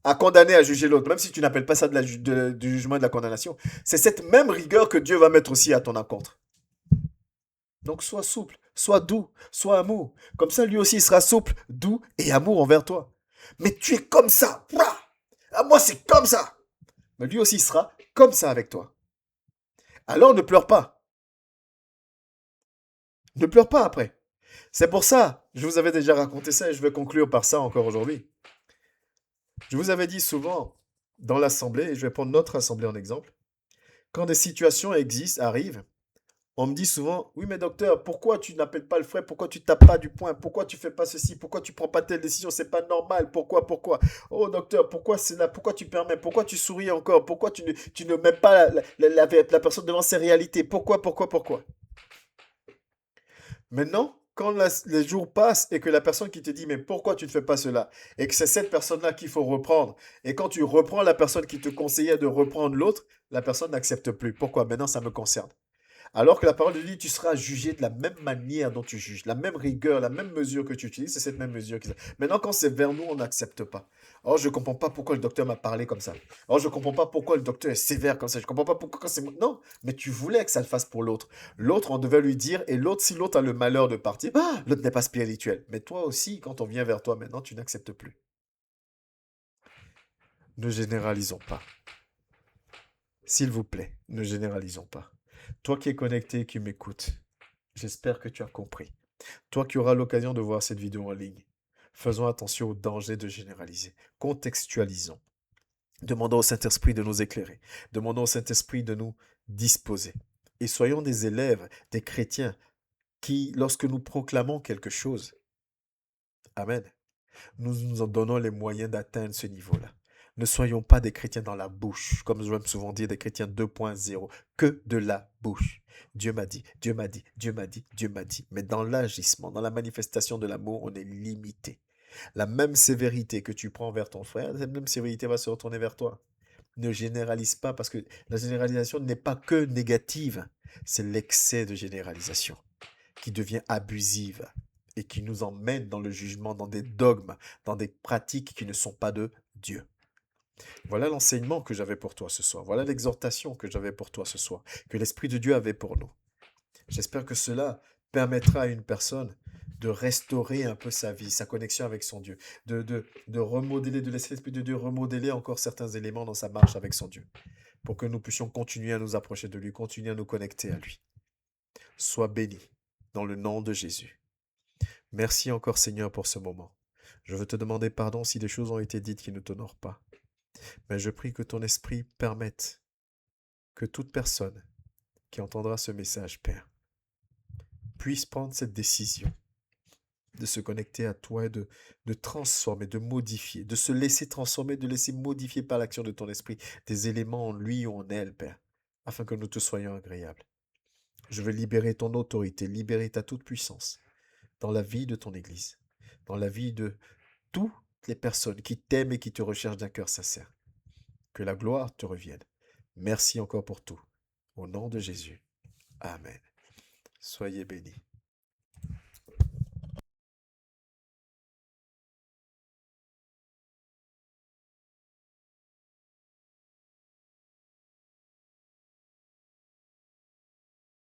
à condamner, à juger l'autre, même si tu n'appelles pas ça du jugement et de la condamnation, c'est cette même rigueur que Dieu va mettre aussi à ton encontre. Donc, sois souple, sois doux, sois amour. Comme ça, lui aussi, il sera souple, doux et amour envers toi. Mais tu es comme ça. Ah, moi, c'est comme ça. mais lui aussi sera comme ça avec toi. Alors ne pleure pas. Ne pleure pas après. C'est pour ça, je vous avais déjà raconté ça et je vais conclure par ça encore aujourd'hui. Je vous avais dit souvent dans l'assemblée, et je vais prendre notre assemblée en exemple, quand des situations existent, arrivent, on me dit souvent, oui mais docteur, pourquoi tu n'appelles pas le frère, pourquoi tu tapes pas du poing, pourquoi tu fais pas ceci, pourquoi tu prends pas telle décision, c'est pas normal, pourquoi? Oh docteur, pourquoi c'est là, pourquoi tu permets, pourquoi tu souris encore, pourquoi tu ne mets pas la personne devant ses réalités, pourquoi? Maintenant, quand les jours passent et que la personne qui te dit mais pourquoi tu ne fais pas cela et que c'est cette personne-là qu'il faut reprendre et quand tu reprends la personne qui te conseillait de reprendre l'autre, la personne n'accepte plus. Pourquoi? Maintenant, ça me concerne. Alors que la parole de Dieu dit, tu seras jugé de la même manière dont tu juges, la même rigueur, la même mesure que tu utilises, c'est cette même mesure qui. Maintenant, quand c'est vers nous, on n'accepte pas. Oh, je ne comprends pas pourquoi le docteur m'a parlé comme ça. Oh, je ne comprends pas pourquoi le docteur est sévère comme ça. Je ne comprends pas pourquoi c'est. Non, mais tu voulais que ça le fasse pour l'autre. L'autre, on devait lui dire, et l'autre, si l'autre a le malheur de partir, ah, l'autre n'est pas spirituel. Mais toi aussi, quand on vient vers toi maintenant, tu n'acceptes plus. Ne généralisons pas. S'il vous plaît, ne généralisons pas. Toi qui es connecté, qui m'écoutes, j'espère que tu as compris. Toi qui auras l'occasion de voir cette vidéo en ligne, faisons attention au danger de généraliser. Contextualisons. Demandons au Saint-Esprit de nous éclairer. Demandons au Saint-Esprit de nous disposer. Et soyons des élèves, des chrétiens qui, lorsque nous proclamons quelque chose, Amen, nous nous en donnons les moyens d'atteindre ce niveau-là. Ne soyons pas des chrétiens dans la bouche, comme je j'aime souvent dire, des chrétiens 2.0, que de la bouche. Dieu m'a dit, Dieu m'a dit, Dieu m'a dit, Dieu m'a dit. Mais dans l'agissement, dans la manifestation de l'amour, on est limité. La même sévérité que tu prends vers ton frère, la même sévérité va se retourner vers toi. Ne généralise pas parce que la généralisation n'est pas que négative, c'est l'excès de généralisation qui devient abusive et qui nous emmène dans le jugement, dans des dogmes, dans des pratiques qui ne sont pas de Dieu. Voilà l'enseignement que j'avais pour toi ce soir. Voilà l'exhortation que j'avais pour toi ce soir, que l'Esprit de Dieu avait pour nous. J'espère que cela permettra à une personne de restaurer un peu sa vie, sa connexion avec son Dieu, de remodeler, de laisser l'Esprit de Dieu remodeler encore certains éléments dans sa marche avec son Dieu, pour que nous puissions continuer à nous approcher de lui, continuer à nous connecter à lui. Sois béni dans le nom de Jésus. Merci encore Seigneur pour ce moment. Je veux te demander pardon si des choses ont été dites qui ne t'honorent pas. Mais je prie que ton esprit permette que toute personne qui entendra ce message, Père, puisse prendre cette décision de se connecter à toi et de transformer, de modifier, de se laisser transformer, de laisser modifier par l'action de ton esprit des éléments en lui ou en elle, Père, afin que nous te soyons agréables. Je veux libérer ton autorité, libérer ta toute puissance dans la vie de ton Église, dans la vie de toutes les personnes qui t'aiment et qui te recherchent d'un cœur sincère. Que la gloire te revienne. Merci encore pour tout. Au nom de Jésus. Amen. Soyez bénis.